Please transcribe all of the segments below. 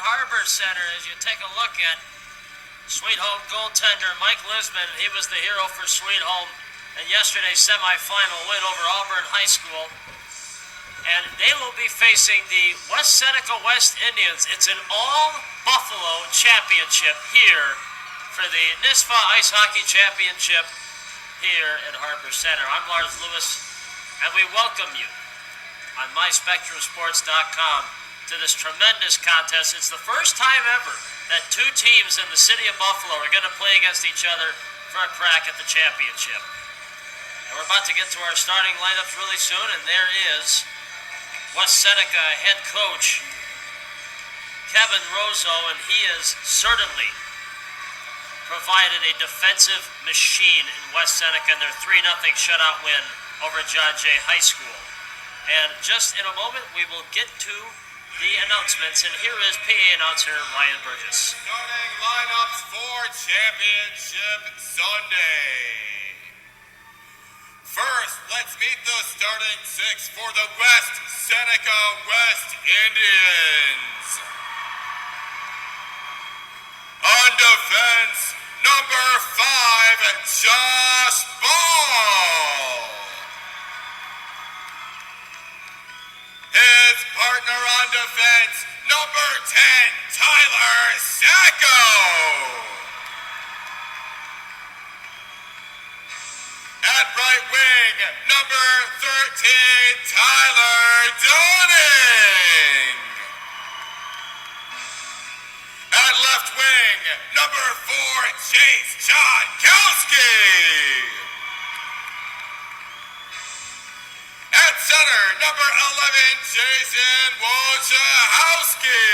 Harbor Center as you take a look at Sweet Home goaltender Mike Lisman. He was the hero for Sweet Home in yesterday's semifinal win over Auburn High School. And they will be facing the West Seneca West Indians. It's an all-Buffalo championship here for the NISFA Ice Hockey Championship here at Harbor Center. I'm Lars Lewis, and we welcome you on MySpectrumSports.com to this tremendous contest. It's the first time ever that two teams in the city of Buffalo are going to play against each other for a crack at the championship. And we're about to get to our starting lineups really soon, and there is West Seneca head coach Kevin Rozo, and he has certainly provided a defensive machine in West Seneca in their 3-0 shutout win over John Jay High School. And just in a moment, we will get to the announcements, and here is PA announcer Ryan Burgess. Starting lineups for Championship Sunday. First, let's meet the starting six for the West Seneca West Indians. On defense, number 5, Josh Ball. His partner on defense, number 10, Tyler Sacco. At right wing, number 13, Tyler Dunning. At left wing, number 4, Chase Jankowski. At center, number 11, Jason Wojciechowski.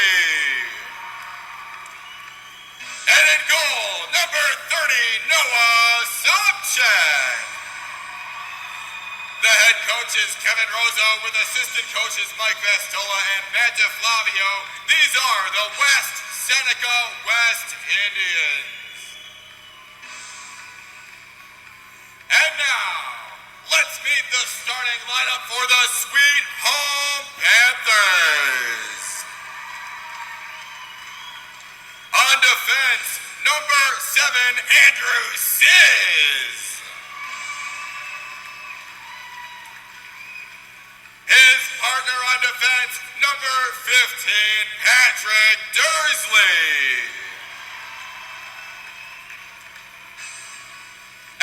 And in goal, number 30, Noah Sobchak. The head coach is Kevin Rozo with assistant coaches Mike Vastola and Matt DeFlavio. These are the West Seneca West Indians. And now, let's meet the starting lineup for the Sweet Home Panthers. On defense, number 7, Andrew Sizz. His partner on defense, number 15, Patrick Dursley.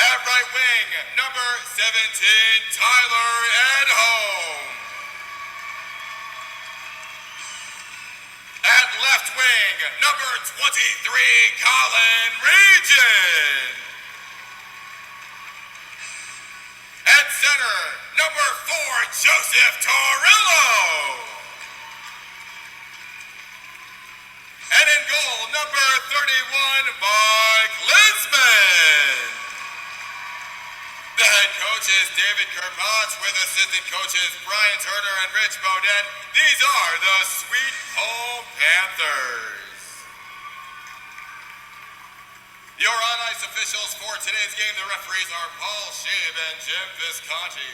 At right wing, number 17, Tyler Edholm. At left wing, number 23, Colin Regent. At center, number 4, Joseph Torillo. And in goal, number 31, Mike Lisman. The head coach is David Kermach with assistant coaches Brian Turner and Rich Baudet. These are the Sweet Home Panthers. Your on-ice officials for today's game, the referees are Paul Scheib and Jim Visconti.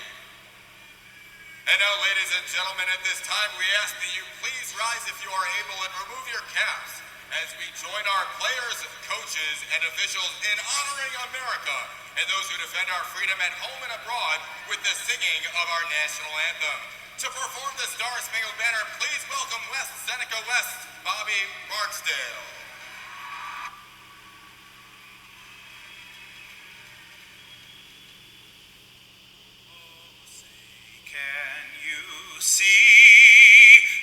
And now, ladies and gentlemen, at this time, we ask that you please rise if you are able and remove your caps as we join our players, coaches, and officials in honoring America and those who defend our freedom at home and abroad with the singing of our national anthem. To perform the Star Spangled Banner, please welcome West Seneca West, Bobby Barksdale. Can you see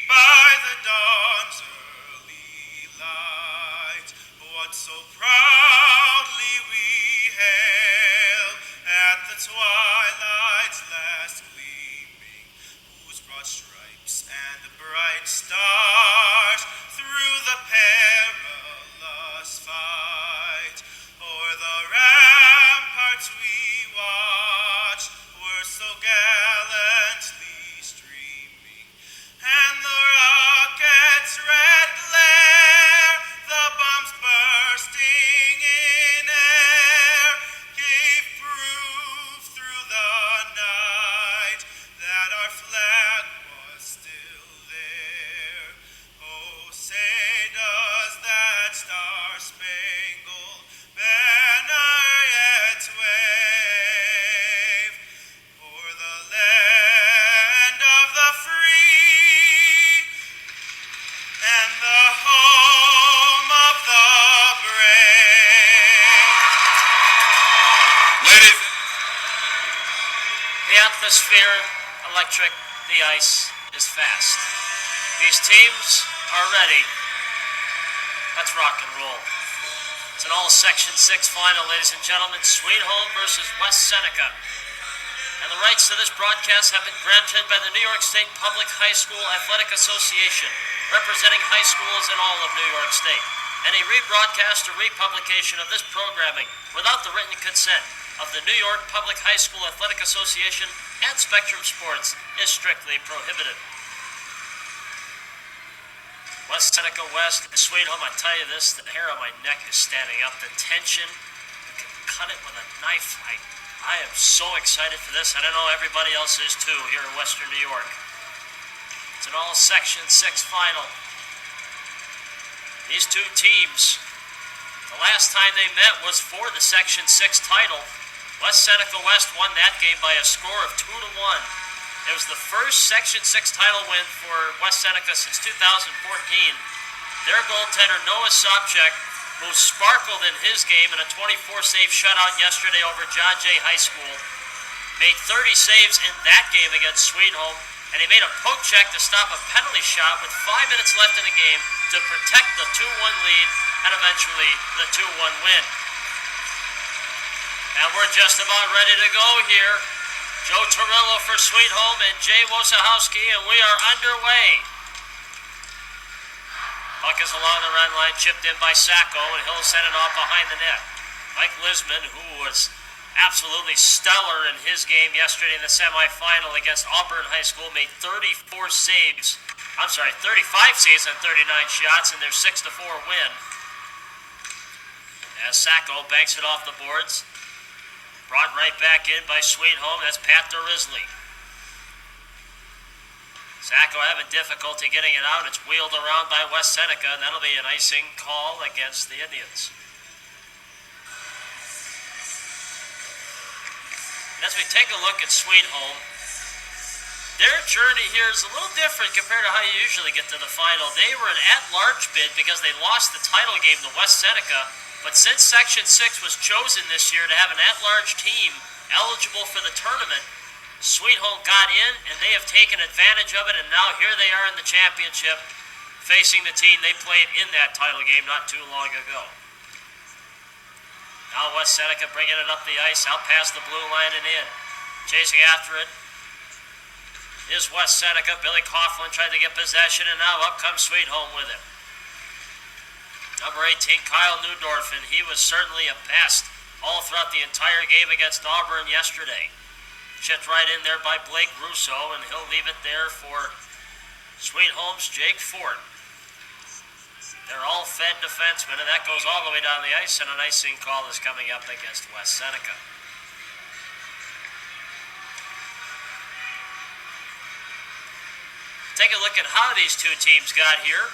by the dawn's early light what so proudly we hail at the twilight's last gleaming, whose broad stripes and bright stars through the perilous fight o'er the ramparts we watched were so gallantly streaming, and the rocket's red glare, the bombs bursting atmosphere electric, the ice is fast. These teams are ready. Let's rock and roll. It's an all Section 6 final, ladies and gentlemen. Sweet Home versus West Seneca. And the rights to this broadcast have been granted by the New York State Public High School Athletic Association, representing high schools in all of New York State. Any rebroadcast or republication of this programming without the written consent of the New York Public High School Athletic Association and Spectrum Sports is strictly prohibited. West Seneca West, Sweet Home, I tell you this, the hair on my neck is standing up. The tension, you can cut it with a knife. I am so excited for this, and I know everybody else is too here in Western New York. It's an all Section 6 final. These two teams, the last time they met was for the Section 6 title. West Seneca West won that game by a score of 2-1. It was the first Section 6 title win for West Seneca since 2014. Their goaltender, Noah Sobchak, who sparkled in his game in a 24-save shutout yesterday over John Jay High School, made 30 saves in that game against Sweet Home, and he made a poke check to stop a penalty shot with 5 minutes left in the game to protect the 2-1 lead and eventually the 2-1 win. And we're just about ready to go here. Joe Torello for Sweet Home and Jay Wojciechowski, and we are underway. Puck is along the red line, chipped in by Sacco, and he'll send it off behind the net. Mike Lisman, who was absolutely stellar in his game yesterday in the semifinal against Auburn High School, made 35 saves on 39 shots in their 6-4 win. As Sacco banks it off the boards. Brought right back in by Sweet Home. That's Pat Derisley. Sacco having difficulty getting it out. It's wheeled around by West Seneca, and that'll be an icing call against the Indians. And as we take a look at Sweet Home, their journey here is a little different compared to how you usually get to the final. They were an at-large bid because they lost the title game to West Seneca. But since Section 6 was chosen this year to have an at-large team eligible for the tournament, Sweet Home got in, and they have taken advantage of it, and now here they are in the championship facing the team they played in that title game not too long ago. Now West Seneca bringing it up the ice, out past the blue line and in. Chasing after it is West Seneca. Billy Coughlin tried to get possession, and now up comes Sweet Home with it. Number 18, Kyle Neudorf, and he was certainly a pest all throughout the entire game against Auburn yesterday. Chipped right in there by Blake Russo, and he'll leave it there for Sweet Home's Jake Ford. They're all fed defensemen, and that goes all the way down the ice, and an icing call is coming up against West Seneca. Take a look at how these two teams got here.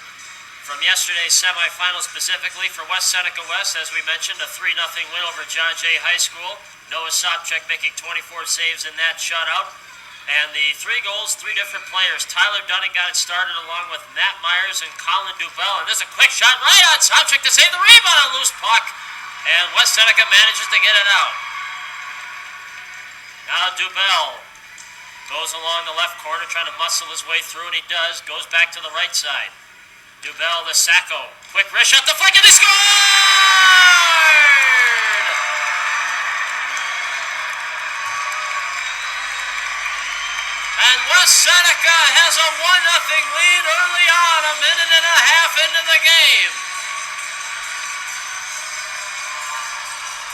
From yesterday's semifinal specifically for West Seneca West, as we mentioned, a 3-0 win over John Jay High School. Noah Sobchak making 24 saves in that shutout. And the 3 goals, 3 different players. Tyler Dunning got it started along with Matt Myers and Colin Dubell. And there's a quick shot right on Sobchak to save the rebound on loose puck. And West Seneca manages to get it out. Now Dubell goes along the left corner trying to muscle his way through, and he does. Goes back to the right side. Dubell to Sacco. Quick wrist shot, deflected, they scored! And West Seneca has a 1-0 lead early on, a minute and a half into the game.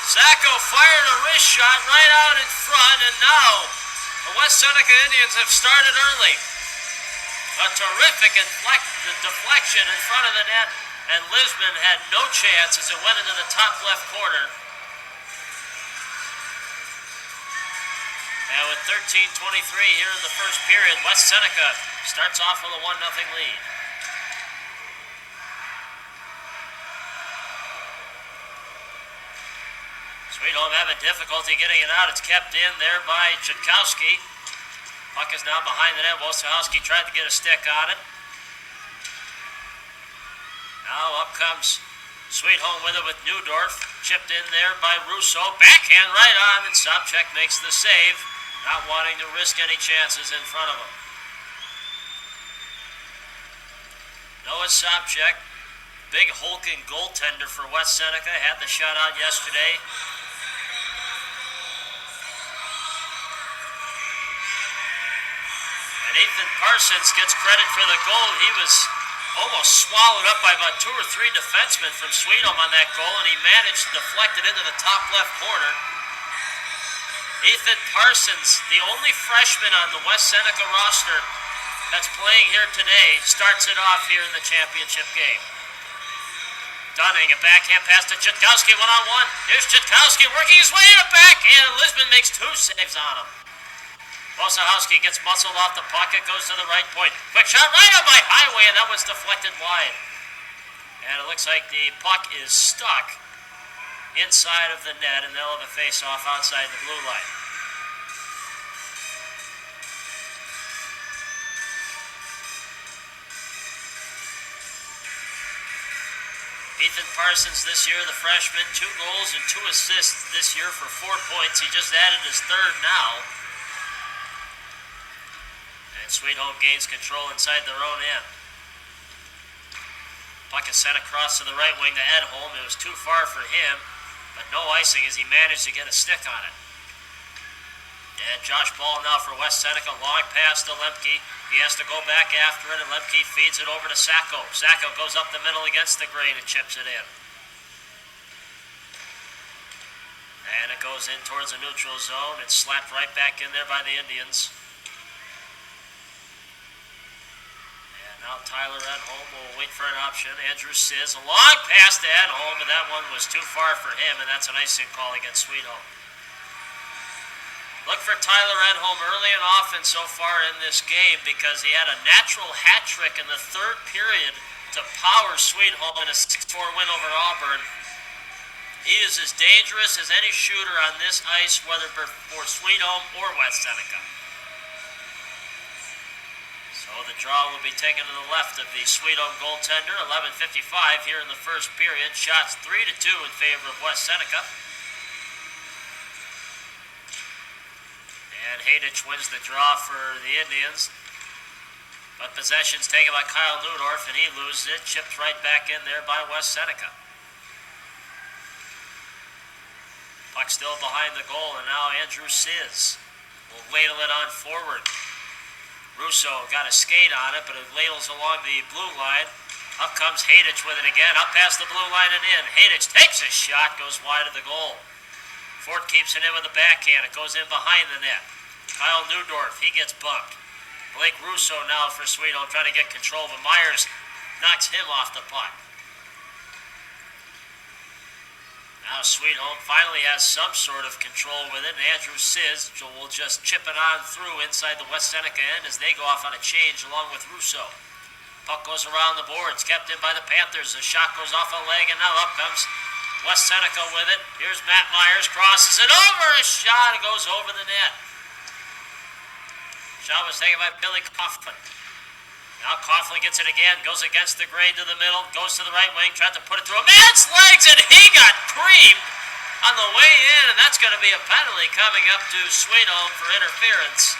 Sacco fired a wrist shot right out in front, and now the West Seneca Indians have started early. A terrific deflection in front of the net, and Lisman had no chance as it went into the top left corner. And with 13:23 here in the first period, West Seneca starts off with a 1-0 lead. Sweet Home having difficulty getting it out. It's kept in there by Chudkowski. Puck is now behind the net. Wojciechowski tried to get a stick on it. Now up comes Sweet Home with it with Neudorf. Chipped in there by Russo. Backhand right on, and Sobchak makes the save. not wanting to risk any chances in front of him. Noah Sobchak, big hulking goaltender for West Seneca, had the shutout yesterday. And Ethan Parsons gets credit for the goal. He was almost swallowed up by about 2 or 3 defensemen from Sweet Home on that goal, and he managed to deflect it into the top left corner. Ethan Parsons, the only freshman on the West Seneca roster that's playing here today, starts it off here in the championship game. Dunning, a backhand pass to Chitkowski, one-on-one. Here's Chitkowski working his way to the backhand, and Lisbon makes 2 saves on him. Wosachowski gets muscled off the puck. It goes to the right point. Quick shot right on by Highway, and that was deflected wide. And it looks like the puck is stuck inside of the net, and they'll have a face-off outside the blue line. Ethan Parsons this year, the freshman, 2 goals and 2 assists this year for 4 points. He just added his 3rd now. And Sweet Home gains control inside their own end. Puck is sent across to the right wing to Edholm. It was too far for him, but no icing as he managed to get a stick on it. And Josh Ball now for West Seneca, long pass to Lemke. He has to go back after it, and Lemke feeds it over to Sacco. Sacco goes up the middle against the grain and chips it in. And it goes in towards the neutral zone. It's slapped right back in there by the Indians. And now Tyler Edholm will wait for an option. Andrew Sizz, a long pass to Edholm, but that one was too far for him, and that's an icing call against Sweet Home. Look for Tyler Edholm early and often so far in this game because he had a natural hat trick in the 3rd period to power Sweet Home in a 6-4 win over Auburn. He is as dangerous as any shooter on this ice, whether for Sweet Home or West Seneca. So the draw will be taken to the left of the Sweet Home goaltender. 11:55 here in the first period. Shots 3-2 in favor of West Seneca. And Hadich wins the draw for the Indians. But possession's taken by Kyle Neudorf, and he loses it. Chipped right back in there by West Seneca. Puck still behind the goal, and now Andrew Sizz will ladle it on forward. Russo got a skate on it, but it ladles along the blue line. Up comes Hadich with it again, up past the blue line and in. Hadich takes a shot, goes wide of the goal. Fort keeps it in with a backhand. It goes in behind the net. Kyle Neudorf, he gets bumped. Blake Russo now for Sweet Home trying to get control, but Myers knocks him off the puck. Now Sweet Home finally has some sort of control with it, and Andrew Sizz will just chip it on through inside the West Seneca end as they go off on a change along with Russo. Puck goes around the boards, kept in by the Panthers. The shot goes off a leg, and now up comes West Seneca with it. Here's Matt Myers, crosses it over. A shot, it goes over the net. Shot was taken by Billy Coughlin. Now Coughlin gets it again, goes against the grain to the middle, goes to the right wing, tried to put it through a man's legs, and he got creamed on the way in, and that's going to be a penalty coming up to Sweet Home for interference.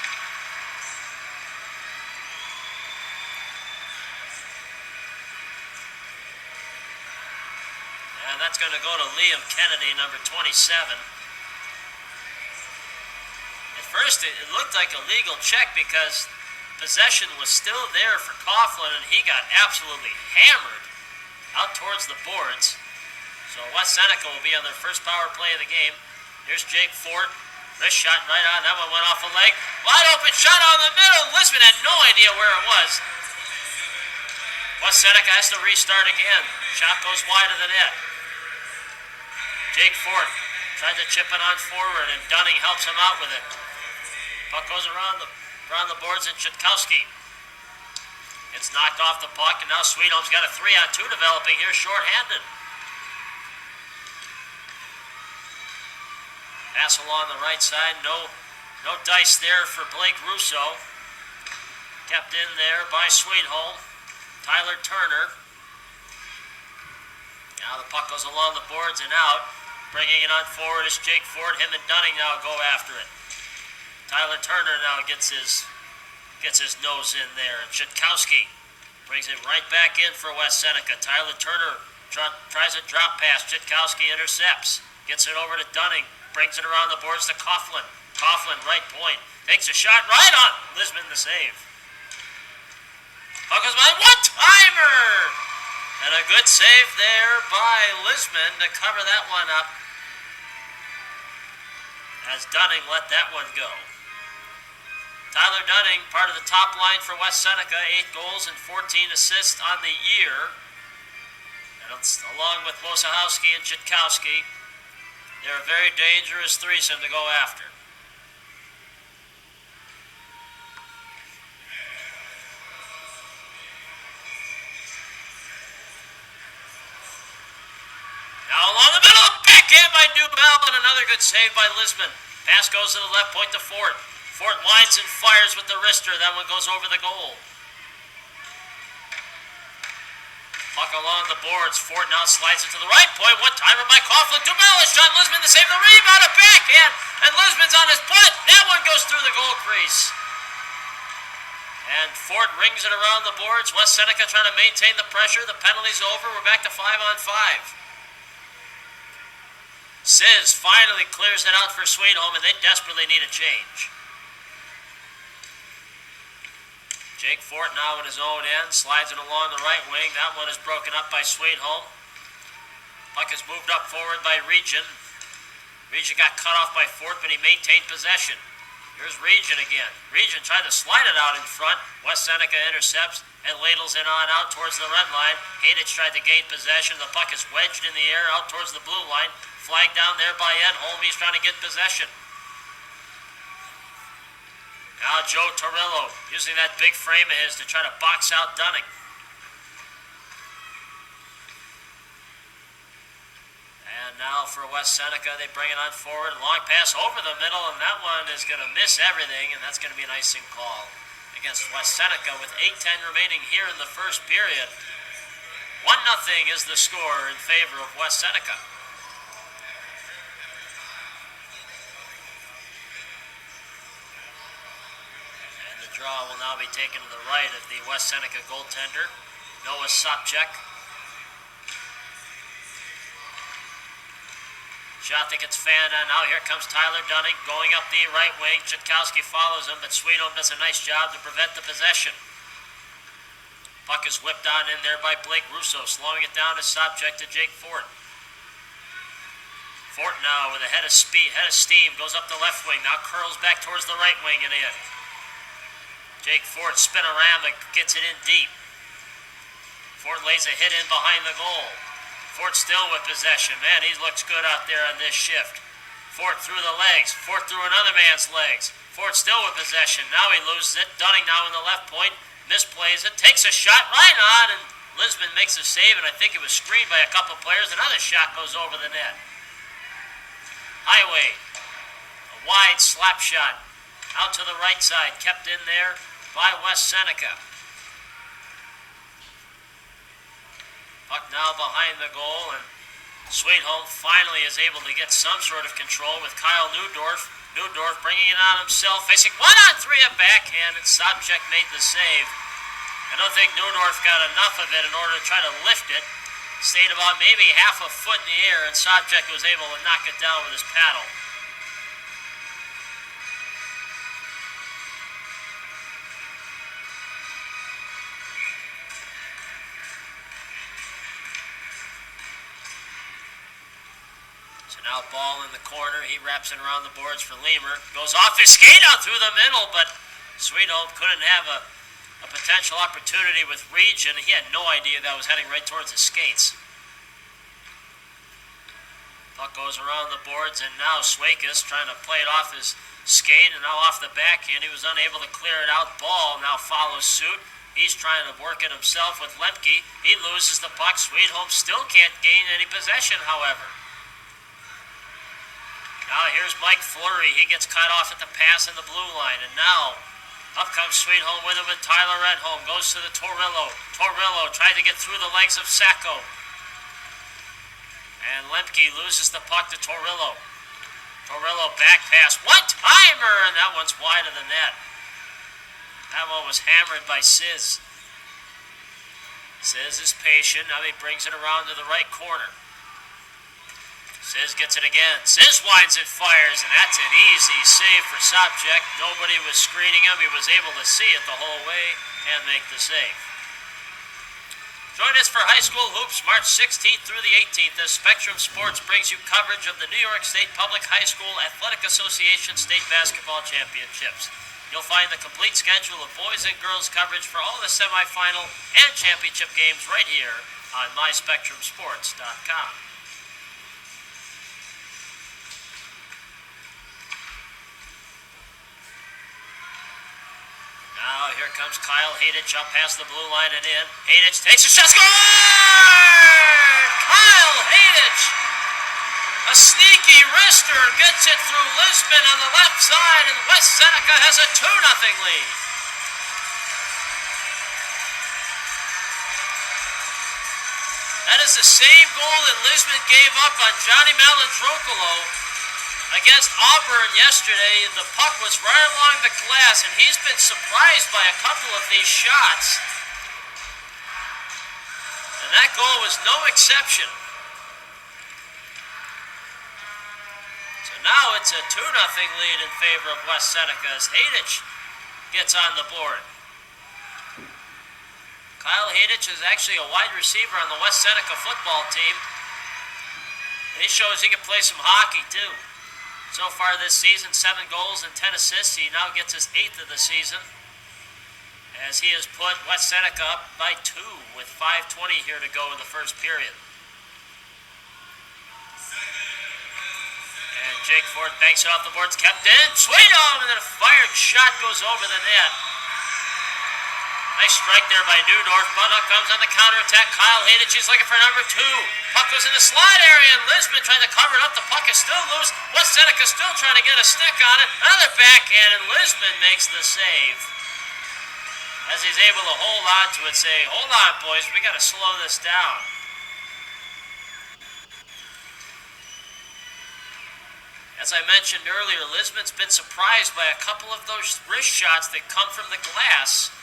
And that's going to go to Liam Kennedy, number 27. At first, it looked like a legal check because possession was still there for Coughlin, and he got absolutely hammered out towards the boards. So West Seneca will be on their first power play of the game. Here's Jake Fort. Wrist shot right on. That one went off a leg. Wide open shot on the middle. Lisbon had no idea where it was. West Seneca has to restart again. Shot goes wide of the net. Jake Fort tries to chip it on forward, and Dunning helps him out with it. Puck goes around the boards, and Chitkowski. It's knocked off the puck, and now Sweet Home's got a 3-on-2 developing here, shorthanded. Pass along the right side, no dice there for Blake Russo. Kept in there by Sweet Home. Tyler Turner. Now the puck goes along the boards and out. Bringing it on forward is Jake Ford. Him and Dunning now go after it. Tyler Turner now gets his nose in there, and Chitkowski brings it right back in for West Seneca. Tyler Turner tries a drop pass. Chitkowski intercepts, gets it over to Dunning, brings it around the boards to Coughlin. Coughlin, right point, takes a shot right on Lisbon, the save. Puck goes by, one-timer! And a good save there by Lisbon to cover that one up, as Dunning let that one go. Tyler Dunning, part of the top line for West Seneca, 8 goals and 14 assists on the year. And along with Wojciechowski and Chitkowski, they're a very dangerous threesome to go after. Now along the middle, backhand by Newbell, and another good save by Lisbon. Pass goes to the left point to Fort. Fort winds and fires with the wrister. That one goes over the goal. Puck along the boards. Fort now slides it to the right point. One-timer by Coughlin. Newbell has shot Lisbon to save the rebound. A backhand, and Lisbon's on his butt. That one goes through the goal crease. And Fort rings it around the boards. West Seneca trying to maintain the pressure. The penalty's over. We're back to 5-on-5. Sizz finally clears it out for Sweet Home, and they desperately need a change. Jake Fort now in his own end, slides it along the right wing. That one is broken up by Sweet Home. Puck is moved up forward by Region. Region got cut off by Fort, but he maintained possession. Here's Region again. Region tried to slide it out in front. West Seneca intercepts and ladles it on out towards the red line. Hadich tried to gain possession. The puck is wedged in the air out towards the blue line. Flag down there by Edholm. He's trying to get possession. Now Joe Torrillo using that big frame of his to try to box out Dunning. And now for West Seneca, they bring it on forward. Long pass over the middle, and that one is going to miss everything, and that's going to be an icing call against West Seneca with 8:10 remaining here in the first period. 1-0 is the score in favor of West Seneca. Draw will now be taken to the right of the West Seneca goaltender, Noah Sopchak. Shot that gets fanned on. Now here comes Tyler Dunning going up the right wing. Chitkowski follows him, but Sweet Home does a nice job to prevent the possession. Puck is whipped on in there by Blake Russo, slowing it down to Sopchak to Jake Fort. Fort now with a head of steam, goes up the left wing, now curls back towards the right wing and in. Jake Fort spinorama gets it in deep. Fort lays a hit in behind the goal. Fort still with possession. Man, he looks good out there on this shift. Fort through the legs. Fort through another man's legs. Fort still with possession. Now he loses it. Dunning now in the left point. Misplays it. Takes a shot right on, and Lisbon makes a save, and I think it was screened by a couple players. Another shot goes over the net. Highway. A wide slap shot. Out to the right side. Kept in there by West Seneca. Puck now behind the goal, and Sweet Home finally is able to get some sort of control with Kyle Neudorf. Neudorf bringing it on himself, facing 1-on-3 a backhand, and Sopchak made the save. I don't think Neudorf got enough of it in order to try to lift it. Stayed about maybe half a foot in the air, and Sopchak was able to knock it down with his paddle. Now ball in the corner. He wraps it around the boards for Lemur. Goes off his skate out through the middle, but Sweet Home couldn't have a potential opportunity with Region. He had no idea that was heading right towards his skates. Puck goes around the boards, and now Swakis trying to play it off his skate, and now off the backhand. He was unable to clear it out. Ball now follows suit. He's trying to work it himself with Lemke. He loses the puck. Sweet Home still can't gain any possession, however. Now here's Mike Fleury. He gets cut off at the pass in the blue line. And now up comes Sweet Home with him with Tyler Edholm. Goes to the Torrillo. Torrillo tried to get through the legs of Sacco. And Lemke loses the puck to Torrillo. Torello back pass. One-timer! And that one's wide of the net. That one was hammered by Sizz. Sizz is patient. Now he brings it around to the right corner. Sizz gets it again. Sizz winds and fires, and that's an easy save for Sobczak. Nobody was screening him. He was able to see it the whole way and make the save. Join us for high school hoops March 16th through the 18th as Spectrum Sports brings you coverage of the New York State Public High School Athletic Association State Basketball Championships. You'll find the complete schedule of boys and girls coverage for all the semifinal and championship games right here on myspectrumsports.com. Now here comes Kyle Hadich up past the blue line and in. Hadich takes a shot, score! Kyle Hadich, a sneaky wrister, gets it through Lisbon on the left side, and West Seneca has a 2-0 lead. That is the same goal that Lisbon gave up on Johnny Malandrocolo against Auburn yesterday. The puck was right along the glass, and he's been surprised by a couple of these shots. And that goal was no exception. So now it's a 2-0 lead in favor of West Seneca as Hadich gets on the board. Kyle Hadich is actually a wide receiver on the West Seneca football team. He shows he can play some hockey too. So far this season, 7 goals and 10 assists. He now gets his 8th of the season as he has put West Seneca up by 2 with 5:20 here to go in the first period. And Jake Ford banks it off the boards, kept in. Sweetum! And then a fired shot goes over the net. Nice strike there by Neudorf. Buddock comes on the counterattack. Kyle Hadich is looking for number 2. Puck goes in the slide area, and Lisbon trying to cover it up. The puck is still loose. West Seneca still trying to get a stick on it. Another backhand, and Lisbon makes the save. As he's able to hold on to it, say, hold on, boys, we got to slow this down. As I mentioned earlier, Lisbon's been surprised by a couple of those wrist shots that come from the glass.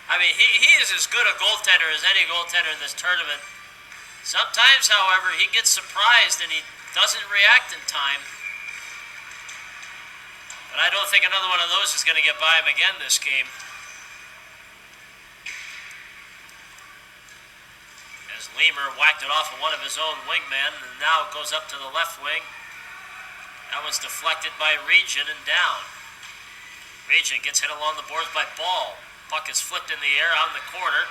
I mean, he is as good a goaltender as any goaltender in this tournament. Sometimes, however, he gets surprised and he doesn't react in time. But I don't think another one of those is going to get by him again this game. As Lemur whacked it off of one of his own wingmen, and now it goes up to the left wing. That one's deflected by Regent and down. Regent gets hit along the boards by Ball. Puck is flipped in the air on the corner.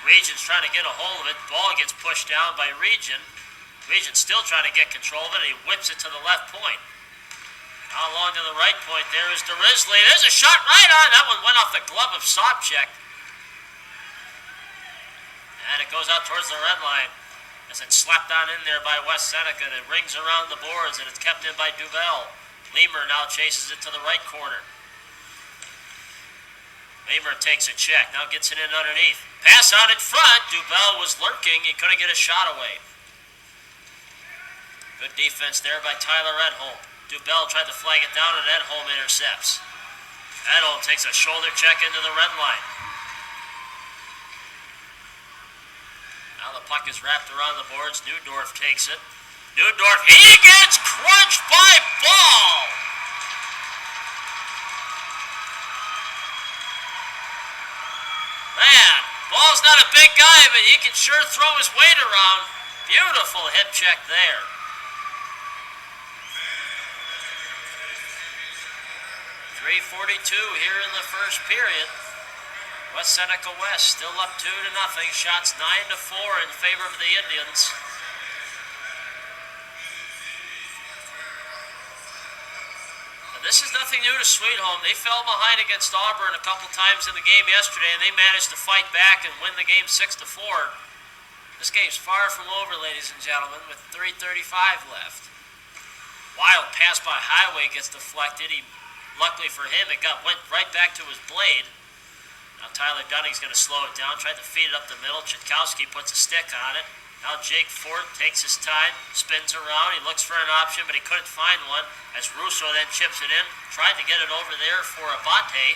Regent's trying to get a hold of it. Ball gets pushed down by Regent. Regent's still trying to get control of it, and he whips it to the left point. Now along to the right point, there is DeRisley. There's a shot right on. That one went off the glove of Sobczak. And it goes out towards the red line as it's slapped on in there by West Seneca. It rings around the boards, and it's kept in by Duvel. Lemur now chases it to the right corner. Lemur takes a check, now gets it in underneath. Pass out in front, Duvel was lurking, he couldn't get a shot away. Good defense there by Tyler Edholm. Duvel tried to flag it down and Edholm intercepts. Edholm takes a shoulder check into the red line. Now the puck is wrapped around the boards, Neudorf takes it. Neudorf, he gets crunched by Ball! Man, Ball's not a big guy, but he can sure throw his weight around. Beautiful hip check there. .342 here in the first period. West Seneca West still up 2-0. Shots 9-4 in favor of the Indians. This is nothing new to Sweet Home. They fell behind against Auburn a couple times in the game yesterday, and they managed to fight back and win the game 6-4. This game's far from over, ladies and gentlemen, with 3:35 left. Wild pass by Highway gets deflected. Luckily for him, it went right back to his blade. Now Tyler Dunning's going to slow it down, tried to feed it up the middle. Chitkowski puts a stick on it. Now Jake Fort takes his time, spins around, he looks for an option, but he couldn't find one, as Russo then chips it in, tried to get it over there for Abate.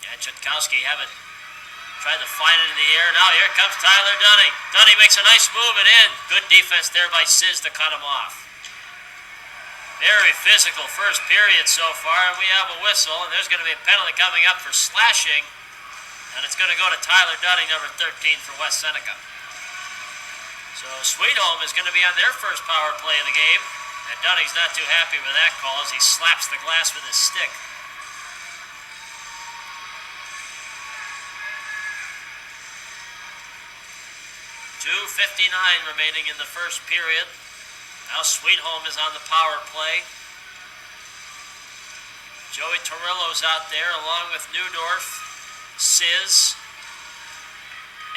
And Chutkowski tried to find it in the air. Now here comes Tyler Dunning. Dunning makes a nice move and in. Good defense there by Siz to cut him off. Very physical first period so far, and we have a whistle, and there's going to be a penalty coming up for slashing. And it's going to go to Tyler Dunning, number 13 for West Seneca. So Sweet Home is going to be on their first power play of the game. And Dunning's not too happy with that call as he slaps the glass with his stick. .2:59 remaining in the first period. Now Sweet Home is on the power play. Joey Torillo's out there along with Newdorf, Siz,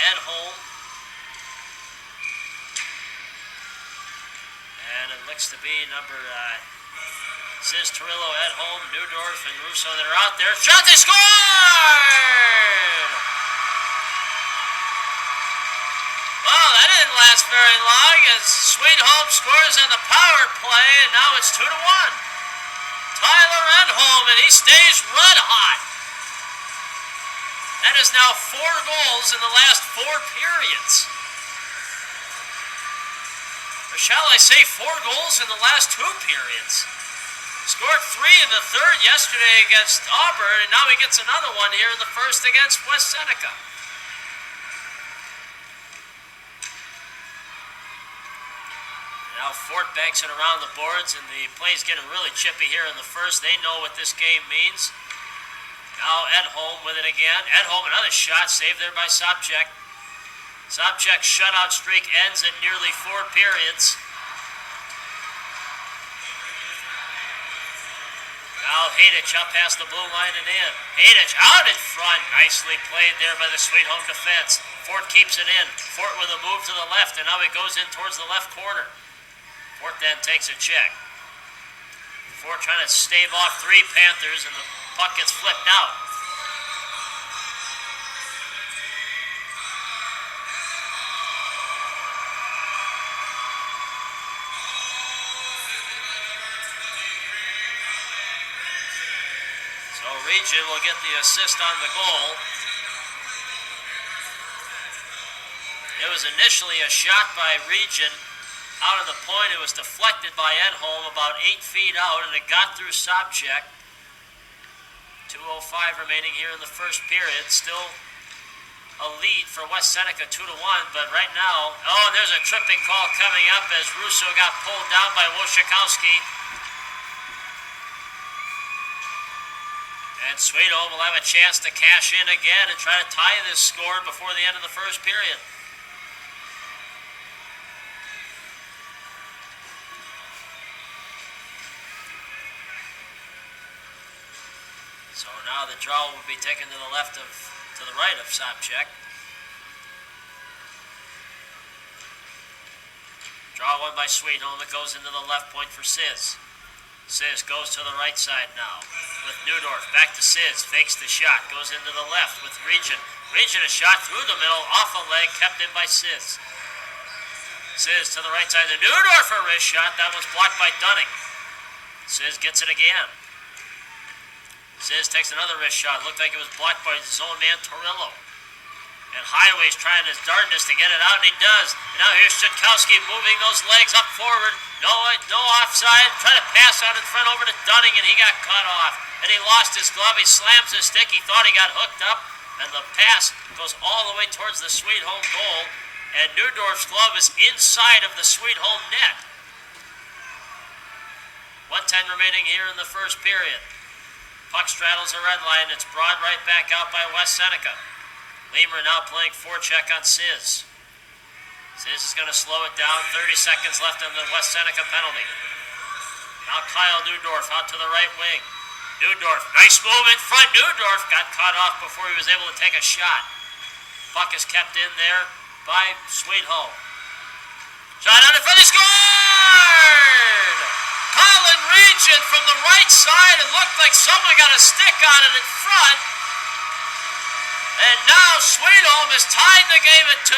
Edholm, and it looks to be number Siz, Torillo, Edholm, Newdorf, and Russo that are out there. Shot, they scored! Well, that didn't last very long as Sweet Home scores on the power play, and now it's 2-1. Tyler Edholm, and he stays red hot. That is now 4 goals in the last 4 periods. Or shall I say 4 goals in the last 2 periods. Scored 3 in the third yesterday against Auburn, and now he gets another one here in the first against West Seneca. Now Fort banks it around the boards, and the play's getting really chippy here in the first. They know what this game means. Now Edholm with it again. Edholm, another shot, saved there by Sobchak. Sobchak's shutout streak ends at nearly 4 periods. Now Hadich up past the blue line and in. Hadich out in front. Nicely played there by the Sweet Home defense. Fort keeps it in. Fort with a move to the left, and now he goes in towards the left corner. Fort then takes a check. Fort trying to stave off 3 Panthers, and the puck gets flipped out. So Region will get the assist on the goal. It was initially a shot by Region out of the point. It was deflected by Edholm about 8 feet out, and it got through Sobchak. 2:05 remaining here in the first period. Still a lead for West Seneca, 2-1, but right now, oh, and there's a tripping call coming up as Russo got pulled down by Wojciechowski. And Sweet Home will have a chance to cash in again and try to tie this score before the end of the first period. So now the draw will be taken to the right of Sobchak. Draw one by Sweet Home that goes into the left point for Siz. Siz goes to the right side now with Newdorf. Back to Siz. Fakes the shot. Goes into the left with Region. Region a shot through the middle. Off a leg. Kept in by Siz. Siz to the right side. The Newdorf a wrist shot. That was blocked by Dunning. Siz gets it again. Siz takes another wrist shot. Looked like it was blocked by zone man Torillo. And Highway's trying his darndest to get it out, and he does. And now here's Chutkowski moving those legs up forward. No offside. Trying to pass out in front over to Dunning, and he got cut off. And he lost his glove. He slams his stick. He thought he got hooked up. And the pass goes all the way towards the Sweet Home goal. And Newdorf's glove is inside of the Sweet Home net. 1:10 remaining here in the first period. Puck straddles the red line. It's brought right back out by West Seneca. Lemur now playing forecheck on Siz. Siz is going to slow it down. 30 seconds left on the West Seneca penalty. Now Kyle Newdorf out to the right wing. Newdorf, nice move in front. Newdorf got cut off before he was able to take a shot. Puck is kept in there by Sweet Home. Shot out in front. He scored! Colin Region from the right side. It looked like someone got a stick on it in front. And now Sweet Home has tied the game at 2.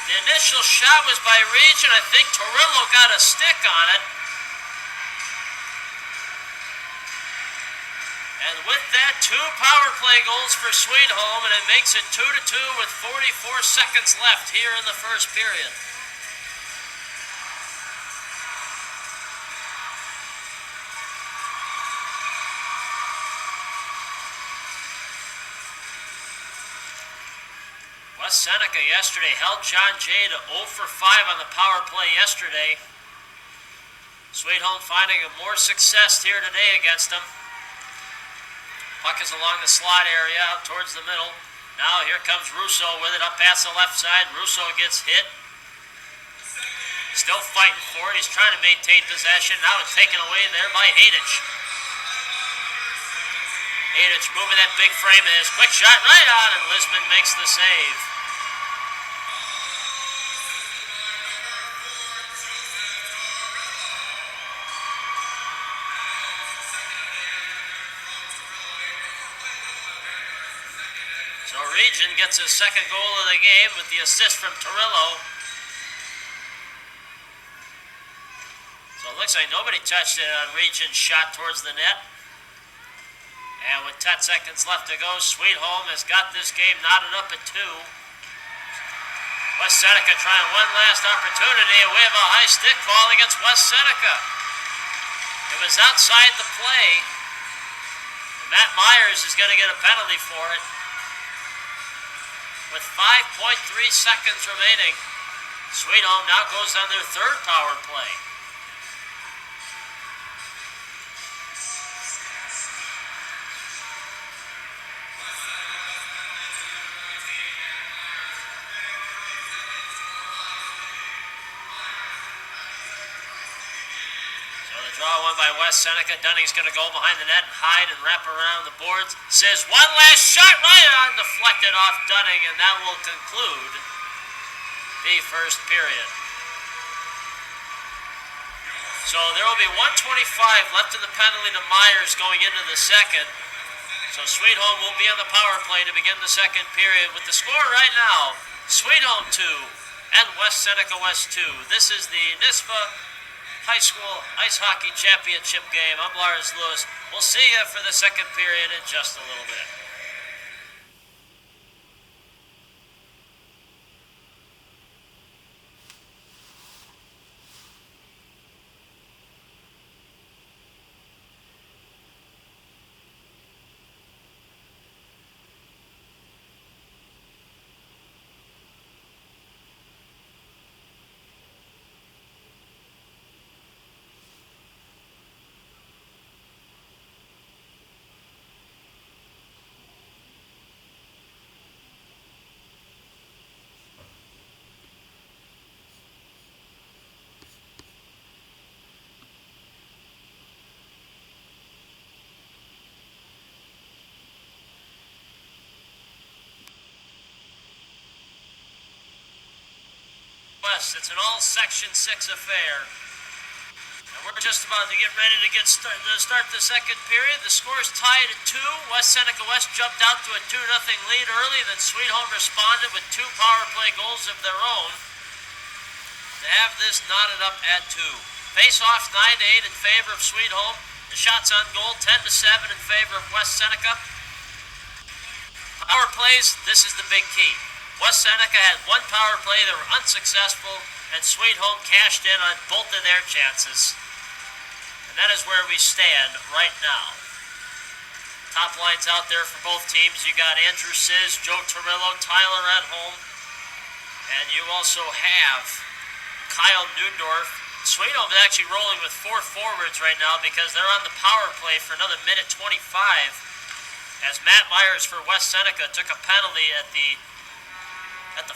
The initial shot was by Region. I think Torillo got a stick on it. And with that, 2 power play goals for Sweet Home, and it makes it 2-2 with 44 seconds left here in the first period. West Seneca yesterday held John Jay to 0 for 5 on the power play yesterday. Sweet Home finding more success here today against them. Puck is along the slot area out towards the middle. Now here comes Russo with it up past the left side. Russo gets hit. Still fighting for it. He's trying to maintain possession. Now it's taken away there by Hadich. Hadich moving that big frame in his quick shot right on, and Lisbon makes the save. So Region gets his second goal of the game with the assist from Torillo. So it looks like nobody touched it on Region's shot towards the net. And with 10 seconds left to go, Sweet Home has got this game knotted up at 2. West Seneca trying one last opportunity, and we have a high stick call against West Seneca. It was outside the play. Matt Myers is going to get a penalty for it. With 5.3 seconds remaining, Sweet Home now goes on their 3rd power play. So the draw won by West Seneca. Dunning's going to go behind the net and hide and wrap around the boards. Says one last shot right on, deflected off Dunning, and that will conclude the first period. So there will be 1:25 left in the penalty to Myers going into the second. So Sweet Home will be on the power play to begin the second period with the score right now, Sweet Home 2 and West Seneca West 2. This is the NISPA High School Ice Hockey Championship game. I'm Lars Lewis. We'll see you for the second period in just a little bit. West, it's an all Section 6 affair. And we're just about to get ready to start the second period. The score is tied at 2. West Seneca West jumped out to a 2-0 lead early, then Sweet Home responded with 2 power play goals of their own to have this knotted up at 2. Face-off 9-8 in favor of Sweet Home. The shots on goal 10-7 in favor of West Seneca. Power plays, this is the big key. West Seneca had 1 power play that were unsuccessful, and Sweet Home cashed in on both of their chances. And that is where we stand right now. Top lines out there for both teams. You got Andrew Sizz, Joe Torillo, Tyler Edholm, and you also have Kyle Newdorf. Sweet Home is actually rolling with 4 forwards right now because they're on the power play for another minute 25, as Matt Myers for West Seneca took a penalty at the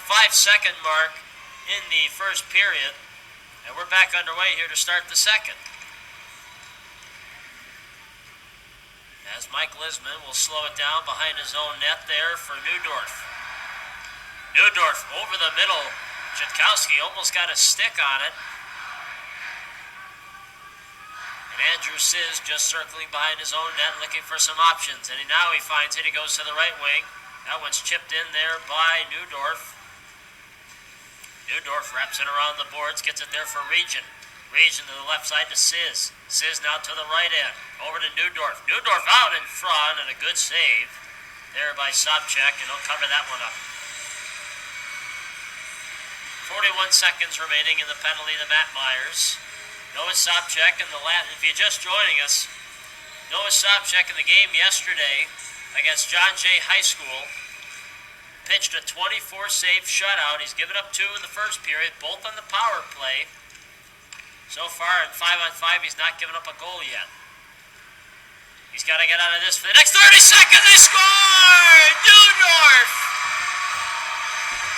5-second mark in the first period, and we're back underway here to start the second. As Mike Lisman will slow it down behind his own net there for Newdorf. Newdorf over the middle, Jankowski almost got a stick on it. And Andrew Siz just circling behind his own net looking for some options. And now he finds it. He goes to the right wing. That one's chipped in there by Neudorf. Neudorf wraps it around the boards, gets it there for Region. Region to the left side to Siz. Siz now to the right end. Over to Neudorf. Neudorf out in front and a good save there by Sobchak, and he'll cover that one up. 41 seconds remaining in the penalty to Matt Myers. Noah Sobchak in the last, if you're just joining us, Noah Sobchak in the game yesterday against John Jay High School pitched a 24 save shutout. He's given up 2 in the first period, both on the power play. So far in 5-on-5, he's not given up a goal yet. He's got to get out of this for the next 30 seconds. They scored! Neudorf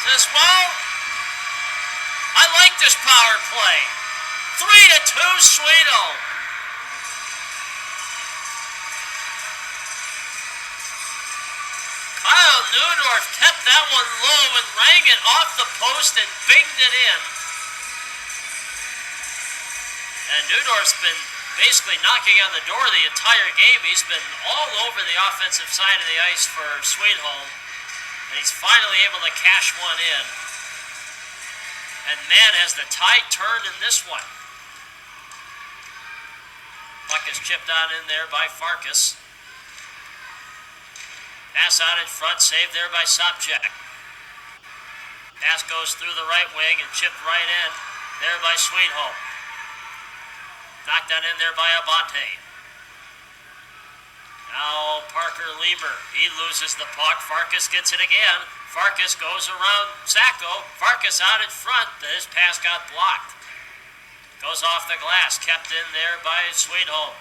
says, well, I like this power play. 3-2 Sweet Home. Kyle Neudorf kept that one low and rang it off the post and binged it in. And Neudorf's been basically knocking on the door the entire game. He's been all over the offensive side of the ice for Sweet Home. And he's finally able to cash one in. And man, has the tide turned in this one. Puck is chipped on in there by Farkas. Pass out in front, saved there by Sobchak. Pass goes through the right wing and chipped right in there by Sweet Home. Knocked that in there by Abate. Now Parker Lemur, he loses the puck. Farkas gets it again. Farkas goes around Sacco. Farkas out in front. His pass got blocked. Goes off the glass, kept in there by Sweet Home.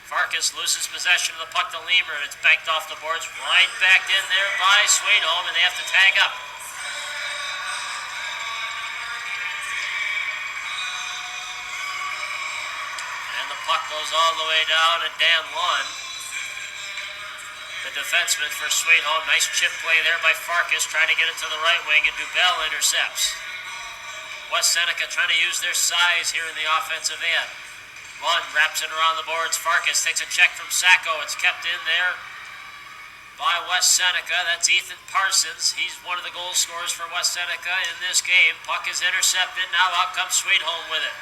Farkas loses possession of the puck to Lemur, and it's banked off the boards, right back in there by Sweet Home, and they have to tag up. And the puck goes all the way down to Dan Lund, the defenseman for Sweet Home. Nice chip play there by Farkas, trying to get it to the right wing, and Dubell intercepts. West Seneca trying to use their size here in the offensive end. Lund wraps it around the boards. Farkas takes a check from Sacco. It's kept in there by West Seneca. That's Ethan Parsons. He's one of the goal scorers for West Seneca in this game. Puck is intercepted. Now out comes Sweet Home with it.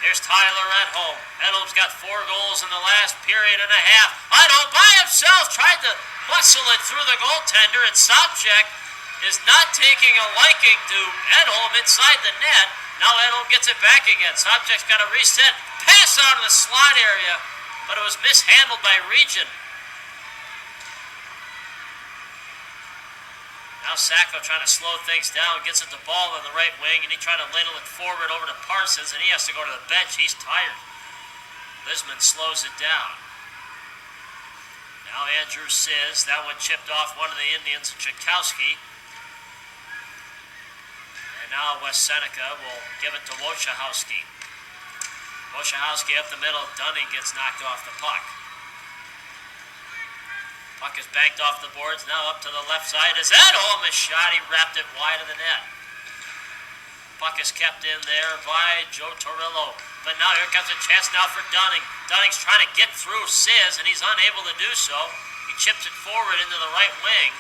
Here's Tyler Edholm. Edholm's got 4 goals in the last period and a half. Edholm by himself tried to muscle it through the goaltender, and Sobchak is not taking a liking to Edholm inside the net. Now Edholm gets it back again. Sobchak's got to reset. Pass out of the slot area, but it was mishandled by Region. Now Sacco trying to slow things down, gets it the ball on the right wing, and he trying to ladle it forward over to Parsons, and he has to go to the bench. He's tired. Lisman slows it down. Now Andrew Siz, that one chipped off one of the Indians, Jankowski. And now West Seneca will give it to Wojciechowski. Wojciechowski up the middle. Dunning gets knocked off the puck. Puck is banked off the boards. Now up to the left side is Edholm. A shot. He wrapped it wide of the net. Puck is kept in there by Joe Torillo. But now here comes a chance now for Dunning. Dunning's trying to get through Siz, and he's unable to do so. He chips it forward into the right wing.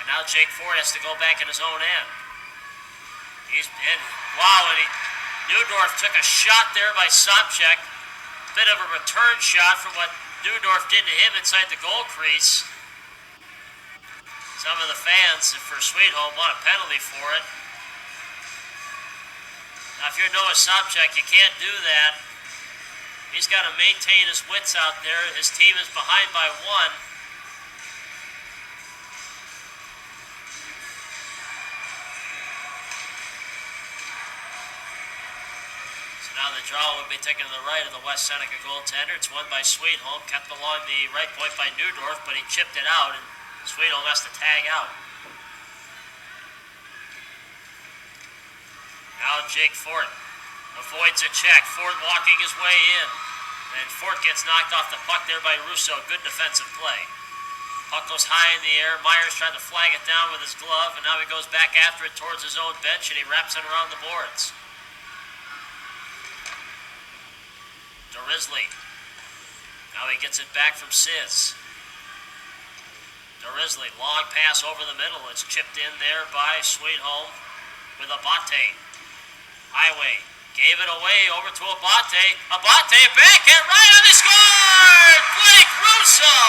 And now Jake Ford has to go back in his own end. He's in. Wow, and Neudorf took a shot there by Sobchak. Bit of a return shot from what Neudorf did to him inside the goal crease. Some of the fans for Sweet Home want a penalty for it. Now, if you're Noah Sobchak, you can't do that. He's got to maintain his wits out there. His team is behind by 1. Now the draw would be taken to the right of the West Seneca goaltender. It's won by Sweet Home, kept along the right point by Neudorf, but he chipped it out, and Sweet Home has to tag out. Now Jake Fort avoids a check. Fort walking his way in, and Fort gets knocked off the puck there by Russo. Good defensive play. Puck goes high in the air. Myers trying to flag it down with his glove, and now he goes back after it towards his own bench, and he wraps it around the boards. Dorisley. Now he gets it back from Sizz. Dorisley, long pass over the middle. It's chipped in there by Sweetholm with Abate. Highway gave it away over to Abate. Abate backhand right on the score! Blake Russo!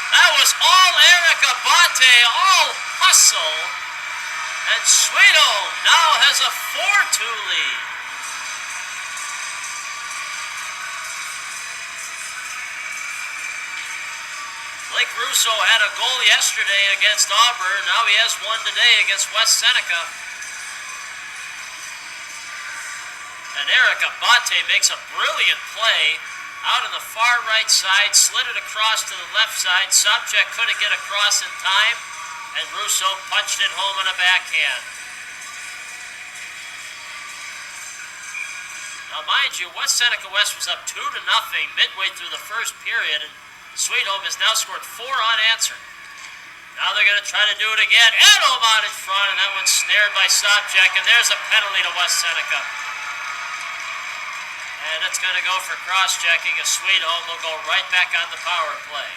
That was all Eric Abate, all hustle. And Sweetholm now has a 4-2 lead. Blake Russo had a goal yesterday against Auburn. Now he has one today against West Seneca. And Eric Abate makes a brilliant play out on the far right side, slid it across to the left side. Sobchak couldn't get across in time, and Russo punched it home on a backhand. Now, mind you, West Seneca West was up 2-0 midway through the first period, and Sweetholm has now scored 4 unanswered. Now they're going to try to do it again. Edom out in front, and that one's snared by Sobchak, and there's a penalty to West Seneca. And it's going to go for cross-checking as Sweetholm will go right back on the power play.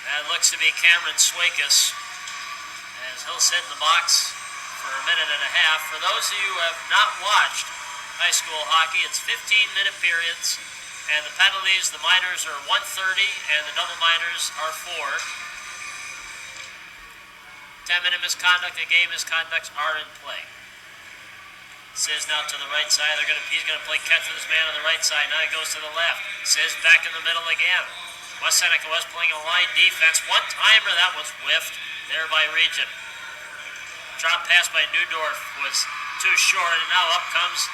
That looks to be Cameron Swakis, as he'll sit in the box for a minute and a half. For those of you who have not watched high school hockey, it's 15-minute periods, and the penalties, the minors are 1:30, and the double minors are 4. 10-minute misconduct and game misconducts are in play. Sizz now to the right side. He's going to play catch with his man on the right side. Now he goes to the left. Sizz back in the middle again. West Seneca West playing a line defense. One-timer, that was whiffed there by Region. Drop pass by Newdorf was too short, and now up comes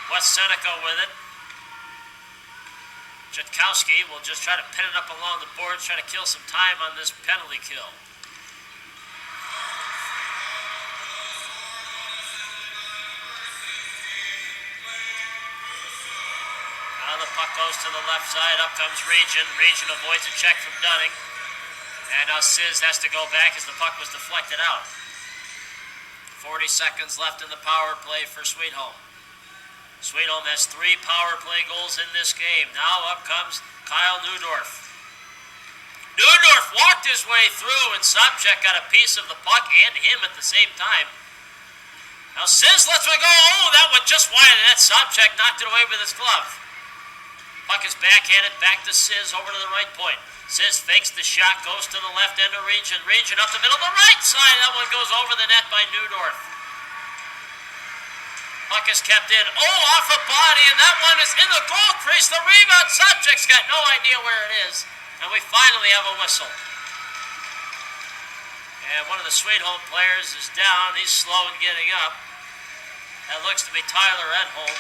West Seneca with it. Jutkowski will just try to pin it up along the boards, try to kill some time on this penalty kill. Now the puck goes to the left side, up comes Region. Region avoids a check from Dunning. And now Sizz has to go back as the puck was deflected out. 40 seconds left in the power play for Sweetholm. Sweetholm has 3 power play goals in this game. Now up comes Kyle Newdorf. Newdorf walked his way through, and Sobchak got a piece of the puck and him at the same time. Now Sizz lets it go. Oh, that one just wide of net. Sobchak knocked it away with his glove. Puck is backhanded back to Sizz over to the right point. Sizz fakes the shot, goes to the left end of Region. Region up the middle, the right side. That one goes over the net by Newdorf. Puck is kept in. Oh, off a body, and that one is in the goal crease. The rebound. Sobchak's got no idea where it is. And we finally have a whistle. And one of the Sweetholm players is down. He's slow in getting up. That looks to be Tyler Edholm.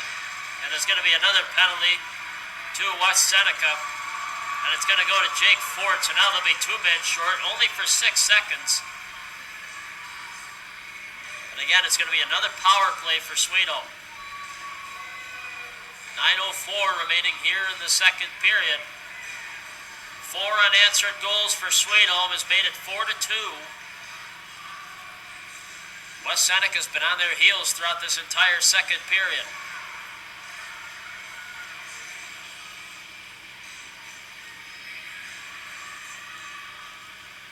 And there's going to be another penalty to West Seneca. And it's going to go to Jake Ford, so now they'll be 2 men short, only for 6 seconds. And again, it's going to be another power play for Sweetholm. 9:04 remaining here in the second period. 4 unanswered goals for Sweetholm has made it 4-2. West Seneca's been on their heels throughout this entire second period.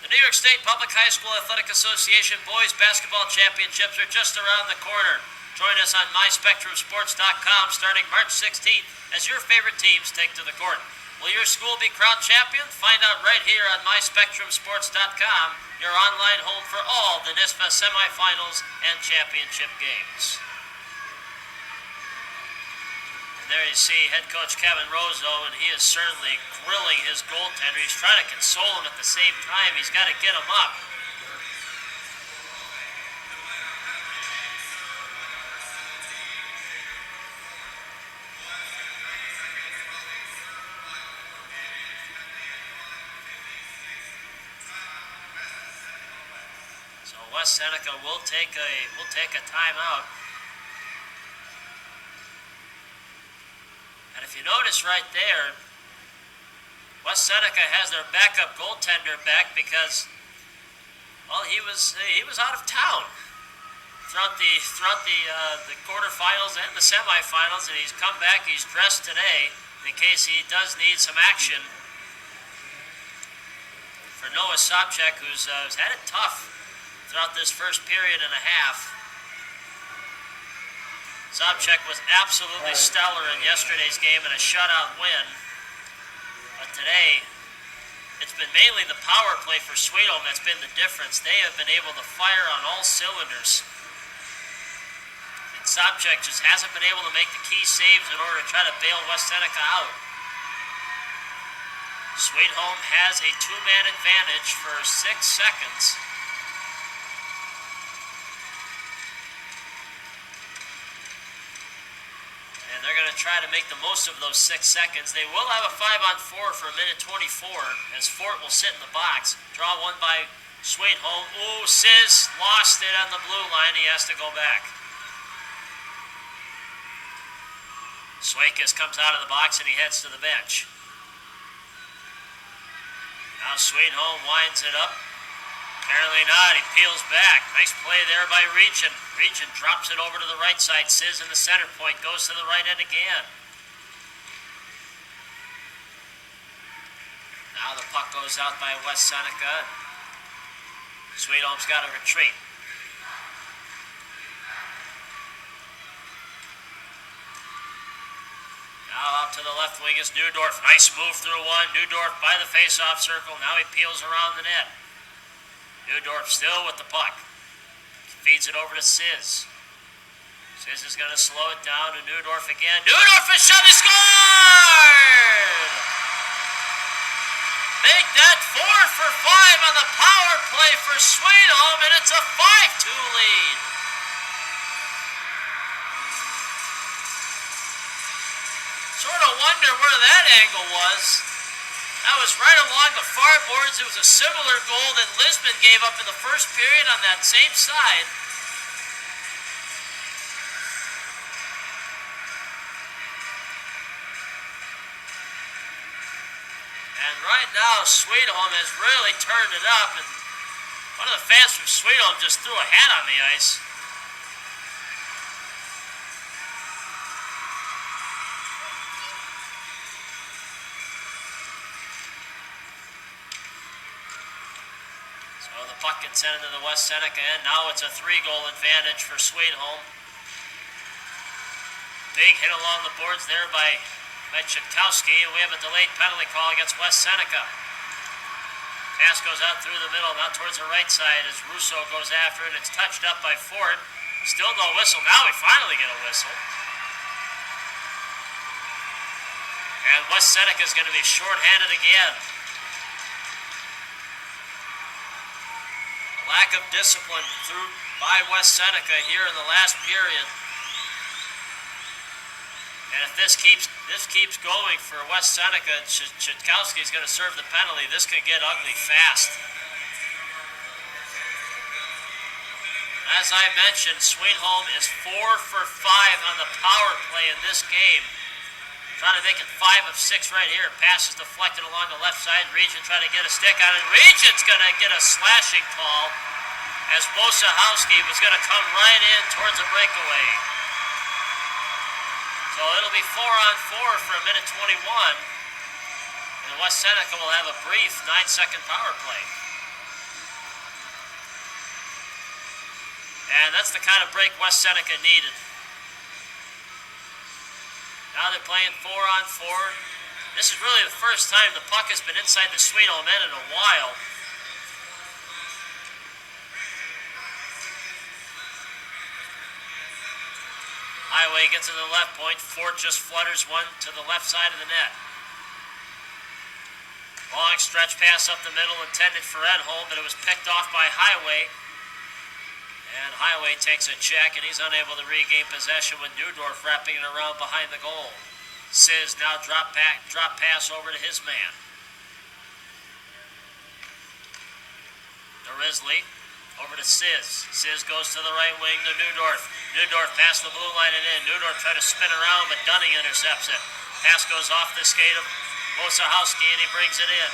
The New York State Public High School Athletic Association Boys Basketball Championships are just around the corner. Join us on MySpectrumSports.com starting March 16th as your favorite teams take to the court. Will your school be crowned champion? Find out right here on MySpectrumSports.com, your online home for all the NISPA semifinals and championship games. There you see head coach Kevin Rozo, and he is certainly grilling his goaltender. He's trying to console him at the same time. He's got to get him up. So West Seneca will take a timeout. you notice right there, West Seneca has their backup goaltender back because, well, he was out of town throughout the quarterfinals and the semifinals, and he's come back. He's dressed today in case he does need some action. For Noah Sobchak, who's had it tough throughout this first period and a half. Sobchak was absolutely stellar in yesterday's game in a shutout win. But today, it's been mainly the power play for Sweet Home that's been the difference. They have been able to fire on all cylinders. And Sobchak just hasn't been able to make the key saves in order to try to bail West Seneca out. Sweet Home has a two-man advantage for 6 seconds. And they're going to try to make the most of those 6 seconds. They will have a 5-on-4 for a minute 24 as Fort will sit in the box. Draw one by Sweet Home. Ooh, Sizz lost it on the blue line. He has to go back. Swakis comes out of the box and he heads to the bench. Now Sweet Home winds it up. Apparently not. He peels back. Nice play there by Regent. Regent drops it over to the right side. Sizz in the center point. Goes to the right end again. Now the puck goes out by West Seneca. Sweet Home's got to retreat. Now out to the left wing is Neudorf. Nice move through one. Neudorf by the face-off circle. Now he peels around the net. Neudorf still with the puck. Feeds it over to Sizz. Sizz is going to slow it down to Neudorf again. Neudorf is shot. He scored! Make that 4 for 5 on the power play for Sweet Home, and it's a 5-2 lead. Sort of wonder where that angle was. That was right along the far boards. It was a similar goal that Lisbon gave up in the first period on that same side. And right now, Sweet Home has really turned it up. And one of the fans from Sweet Home just threw a hat on the ice. The puck gets sent into the West Seneca end. Now it's a 3-goal advantage for Sweet Home. Big hit along the boards there by Chitkowski, and we have a delayed penalty call against West Seneca. Pass goes out through the middle, now towards the right side as Russo goes after it. It's touched up by Fort. Still no whistle. Now we finally get a whistle. And West Seneca is going to be shorthanded again. Lack of discipline through by West Seneca here in the last period. And if this keeps going for West Seneca, Chitkowski is going to serve the penalty. This could get ugly fast. As I mentioned, Sweet Home is 4 for 5 on the power play in this game. Trying to make it 5 of 6 right here. Pass is deflected along the left side. Regent trying to get a stick on it. Regent's going to get a slashing call as Bosahowski was going to come right in towards a breakaway. So it'll be 4-on-4 for a minute 21. And West Seneca will have a brief 9-second power play. And that's the kind of break West Seneca needed. Now they're playing 4-on-4. This is really the first time the puck has been inside the Sweet Home end in a while. Highway gets to the left point. Fort just flutters one to the left side of the net. Long stretch pass up the middle intended for Edholm, but it was picked off by Highway. And Highway takes a check, and he's unable to regain possession with Neudorf wrapping it around behind the goal. Sizz now drop pass over to his man. Derisley over to Sizz. Sizz goes to the right wing to Neudorf. Neudorf past the blue line and in. Neudorf tried to spin around, but Dunning intercepts it. Pass goes off the skate of Wojciechowski, and he brings it in.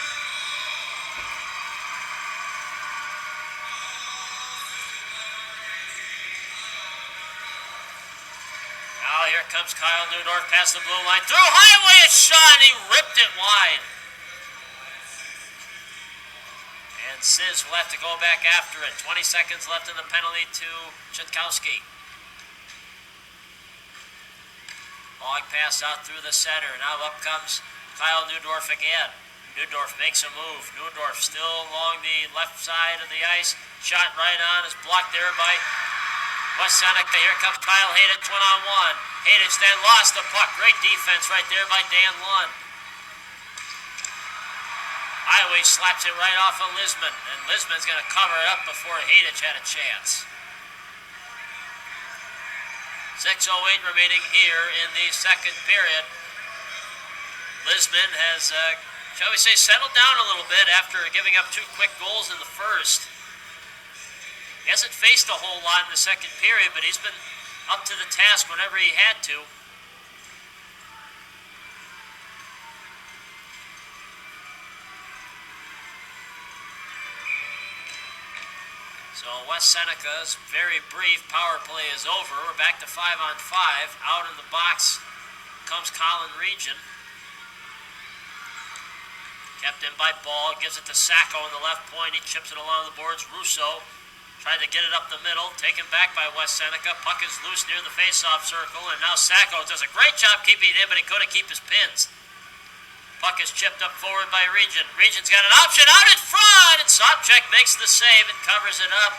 Now here comes Kyle Neudorf past the blue line. Through highway, a shot, and he ripped it wide. And Siz will have to go back after it. 20 seconds left in the penalty to Chitkowski. Long pass out through the center. Now up comes Kyle Neudorf again. Neudorf makes a move. Neudorf still along the left side of the ice. Shot right on. Is blocked there by West Seneca. Here comes Kyle Hadich one-on-one. Hadich then lost the puck. Great defense right there by Dan Lund. Highway slaps it right off of Lisman. And Lisman's going to cover it up before Hadich had a chance. 6:08 remaining here in the second period. Lisman has, shall we say, settled down a little bit after giving up 2 quick goals in the first. He hasn't faced a whole lot in the second period, but he's been up to the task whenever he had to. So West Seneca's very brief power play is over. We're back to 5-on-5. Out in the box comes Colin Region. Kept in by Ball. Gives it to Sacco in the left point. He chips it along the boards. Russo tried to get it up the middle. Taken back by West Seneca. Puck is loose near the face-off circle. And now Sacco does a great job keeping it in, but he couldn't keep his pins. Puck is chipped up forward by Region. Region's got an option out in front, and Sobchak makes the save and covers it up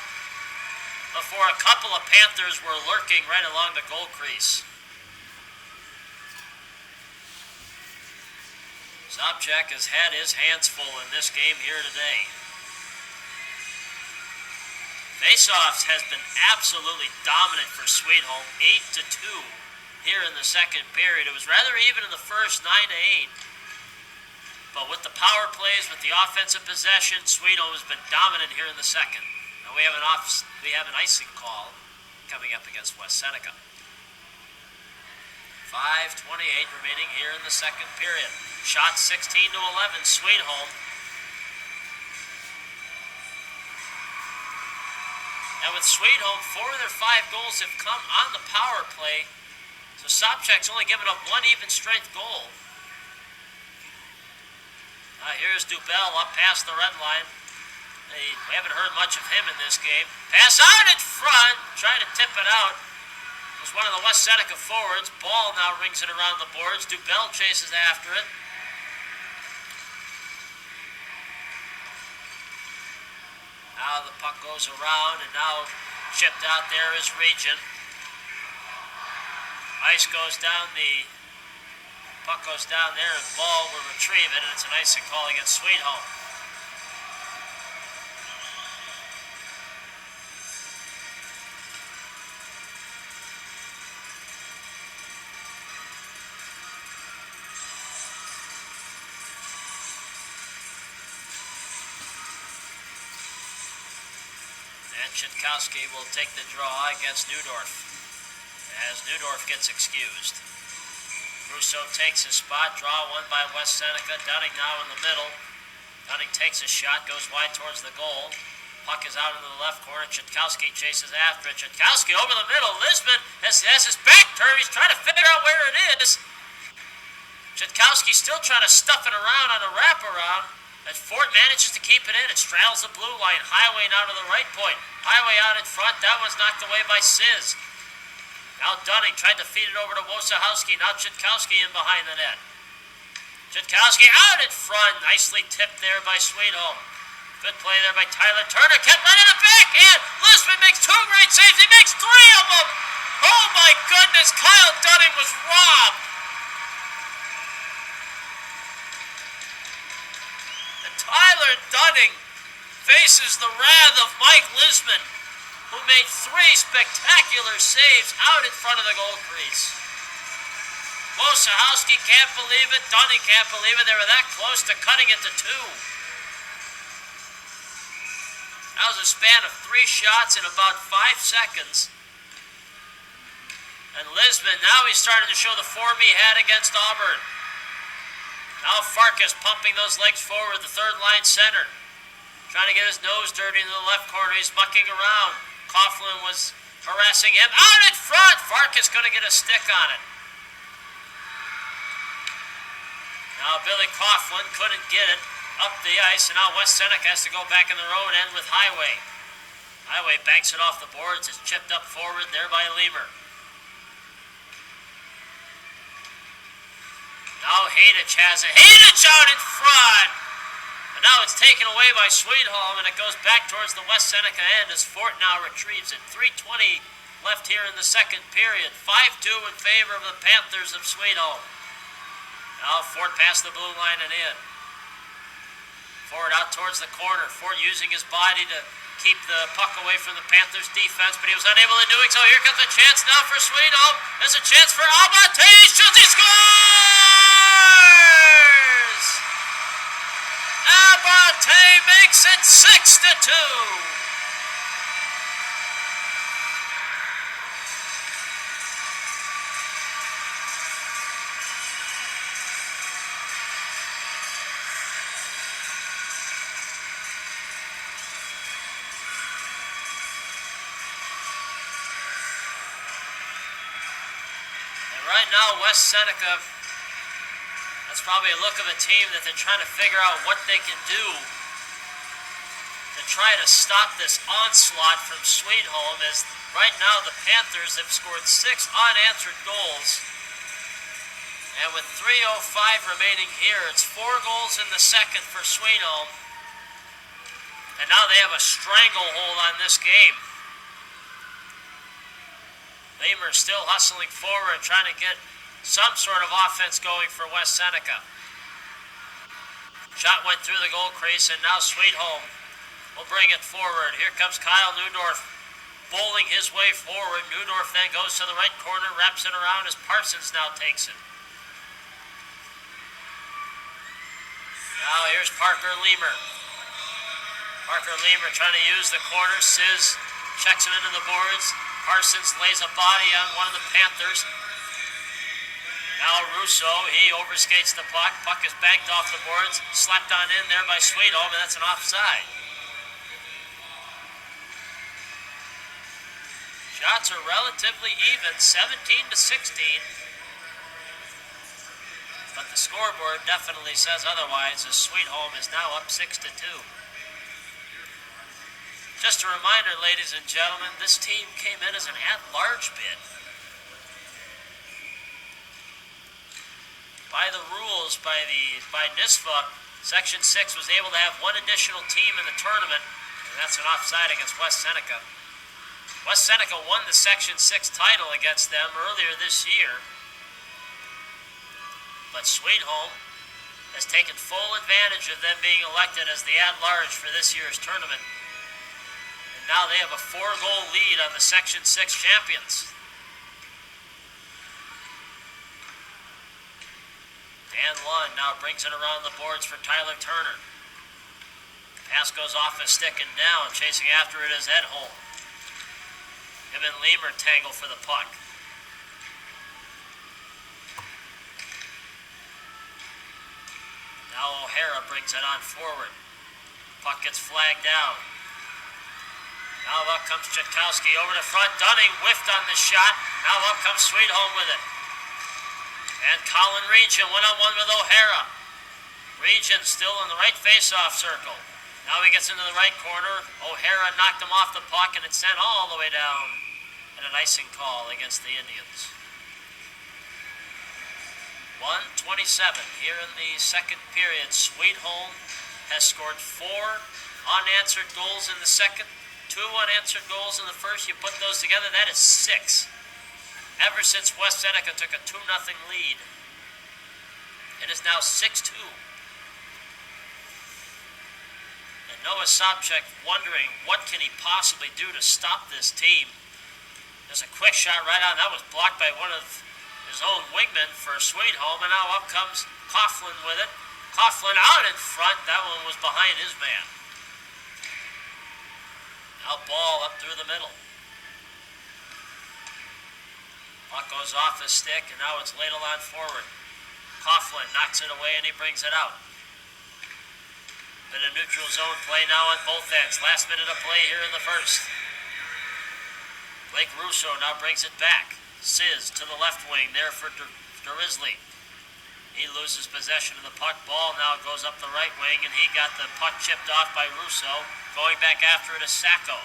before a couple of Panthers were lurking right along the goal crease. Sobchak has had his hands full in this game here today. Faceoffs has been absolutely dominant for Sweetholm, 8-2 here in the second period. It was rather even in the first, 9-8. But with the power plays, with the offensive possession, Sweetholm has been dominant here in the second. Now we have an icing call coming up against West Seneca. 5:28 remaining here in the second period. Shot 16-11, Sweetholm. And with Sweetholm, 4 of their 5 goals have come on the power play. So Sobchak's only given up 1 even strength goal. Here's Dubell up past the red line. We haven't heard much of him in this game. Pass out in front, trying to tip it out. It was one of the West Seneca forwards. Ball now rings it around the boards. Dubell chases after it. Now the puck goes around, and now chipped out there is Region. Ice goes down the... Puck goes down there, and Ball will retrieve it, and it's an icing call against Sweetholm. And Chitkowski will take the draw against Neudorf, as Neudorf gets excused. Russo takes his spot, draw one by West Seneca. Dunning now in the middle. Dunning takes a shot, goes wide towards the goal. Puck is out into the left corner. Chitkowski chases after it. Chitkowski over the middle. Lisman has his back turned. He's trying to figure out where it is. Chitkowski still trying to stuff it around on a wraparound. As Fort manages to keep it in. It straddles the blue line. Highway now to the right point. Highway out in front. That one's knocked away by Siz. Now Dunning tried to feed it over to Wojciechowski. Now Chitkowski in behind the net. Chitkowski out in front. Nicely tipped there by Sweetholm. Good play there by Tyler Turner. Kept right in the back. And Lisman makes 2 great saves. He makes 3 of them. Oh my goodness. Kyle Dunning was robbed. And Tyler Dunning faces the wrath of Mike Lisman, who made 3 spectacular saves out in front of the goal crease. Wojciechowski can't believe it. Dunning can't believe it. They were that close to cutting it to 2. That was a span of 3 shots in about 5 seconds. And Lisman, now he's starting to show the form he had against Auburn. Now Farkas pumping those legs forward, the third line center. Trying to get his nose dirty in the left corner. He's mucking around. Coughlin was harassing him. Out in front! Farkas going to get a stick on it. Now Billy Coughlin couldn't get it up the ice, and now West Seneca has to go back in their own end with Highway. Highway banks it off the boards. It's chipped up forward there by Lemur. Now Hadich has it. Hadich out in front! And now it's taken away by Sweetholm, and it goes back towards the West Seneca end as Fort now retrieves it. 3:20 left here in the second period. 5-2 in favor of the Panthers of Sweetholm. Now Fort past the blue line and in. Fort out towards the corner. Fort using his body to keep the puck away from the Panthers defense, but he was unable to do it. So here comes a chance now for Sweetholm. There's a chance for Abate. Shoots, he scores! Abate makes it 6-2. Right now, West Seneca, that's probably a look of a team that they're trying to figure out what they can do to try to stop this onslaught from Sweetholm, as right now the Panthers have scored 6 unanswered goals. And with 3:05 remaining here, it's 4 goals in the second for Sweetholm. And now they have a stranglehold on this game. Lemur still hustling forward, trying to get some sort of offense going for West Seneca. Shot went through the goal crease, and now Sweetholm will bring it forward. Here comes Kyle Neudorf bowling his way forward. Neudorf then goes to the right corner, wraps it around as Parsons now takes it. Now here's Parker Lemur. Parker Lemur trying to use the corner. Sizz checks him into the boards. Parsons lays a body on one of the Panthers. Now Russo, he overskates the puck. Puck is banked off the boards. Slapped on in there by Sweetholm, and that's an offside. Shots are relatively even, 17-16. But the scoreboard definitely says otherwise, as Sweetholm is now up 6-2. Just a reminder, ladies and gentlemen, this team came in as an at-large bid. By the rules, by NISFA, Section 6 was able to have one additional team in the tournament, and that's an offside against West Seneca. West Seneca won the Section 6 title against them earlier this year, but Sweetholm has taken full advantage of them being elected as the at-large for this year's tournament. Now they have a 4-goal lead on the Section 6 champions. Dan Lund now brings it around the boards for Tyler Turner. Pass goes off his stick and down. Chasing after it is Edholm. Him and Lemur tangle for the puck. Now O'Hara brings it on forward. Puck gets flagged out. Now up comes Chetkowski over the front. Dunning whiffed on the shot. Now up comes Sweetholm with it. And Colin Regent one-on-one with O'Hara. Regent still in the right face-off circle. Now he gets into the right corner. O'Hara knocked him off the puck, and it's sent all the way down. And an icing call against the Indians. 1:27 here in the second period. Sweetholm has scored 4 unanswered goals in the second. 2 unanswered goals in the first. You put those together, that is 6. Ever since West Seneca took a 2-0 lead, it is now 6-2. And Noah Sobchak wondering what can he possibly do to stop this team. There's a quick shot right on. That was blocked by one of his own wingmen for Sweetholm, and now up comes Coughlin with it. Coughlin out in front. That one was behind his man. Now ball up through the middle. Puck goes off his stick, and now it's ladled on forward. Coughlin knocks it away and he brings it out. Bit of neutral zone play now on both ends. Last minute of play here in the first. Blake Russo now brings it back. Sizz to the left wing there for Derisley. He loses possession of the puck. Ball now goes up the right wing, and he got the puck chipped off by Russo. Going back after it is Sacco.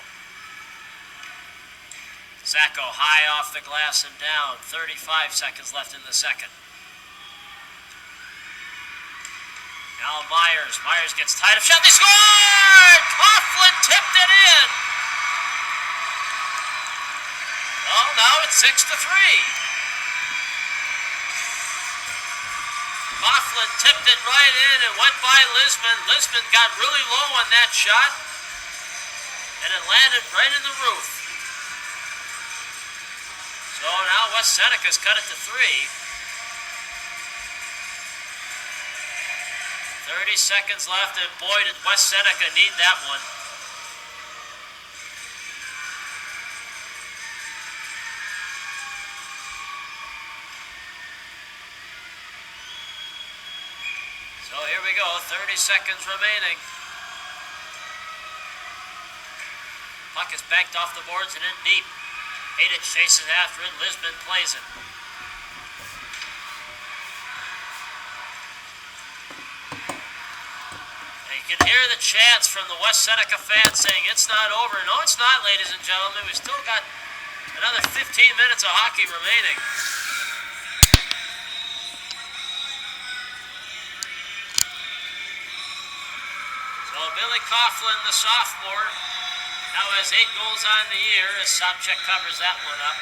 Sacco high off the glass and down. 35 seconds left in the second. Now Myers. Myers gets tied up. Shot. They scored! Coughlin tipped it in. Oh, now it's 6-3. Coughlin tipped it right in and went by Lisbon. Lisbon got really low on that shot, and it landed right in the roof. So now West Seneca's cut it to 3. 30 seconds left, and boy, did West Seneca need that one. So here we go, 30 seconds remaining. Puck is banked off the boards and in deep. Hadich chases after it, Lisbon plays it. And you can hear the chants from the West Seneca fans saying it's not over. No, it's not, ladies and gentlemen. We've still got another 15 minutes of hockey remaining. Billy Coughlin, the sophomore, now has 8 goals on the year as Sobchak covers that one up.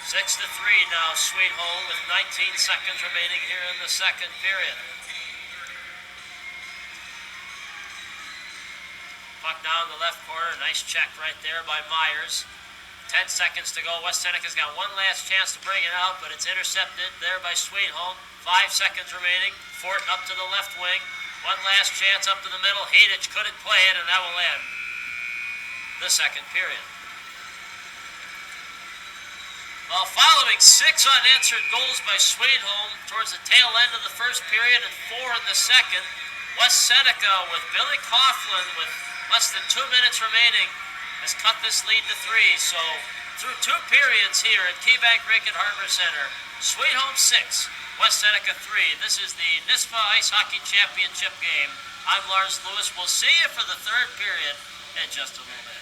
Six to 3 now, Sweet Home with 19 seconds remaining here in the second period. Puck down the left corner, nice check right there by Myers. 10 seconds to go. West Seneca's got one last chance to bring it out, but it's intercepted there by Sweet Home. 5 seconds remaining. Fort up to the left wing. One last chance up to the middle. Hadich couldn't play it, and that will end the second period. Well, following 6 unanswered goals by Sweet Home towards the tail end of the first period and 4 in the second, West Seneca with Billy Coughlin with less than 2 minutes remaining has cut this lead to 3. So through 2 periods here at KeyBank Rickett Harbor Center, Sweet Home 6, West Seneca 3. This is the NISPA Ice Hockey Championship game. I'm Lars Lewis. We'll see you for the third period in just a little bit.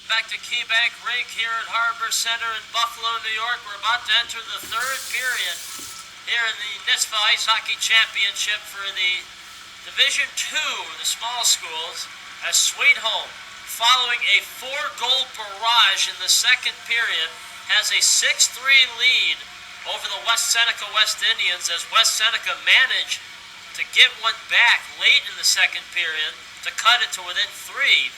Back to KeyBank Rink here at Harbor Center in Buffalo, New York. We're about to enter the third period here in the NISPA Ice Hockey Championship for the Division II, the small schools, as Sweet Home, following a 4-goal barrage in the second period, has a 6-3 lead over the West Seneca West Indians as West Seneca managed to get one back late in the second period to cut it to within 3.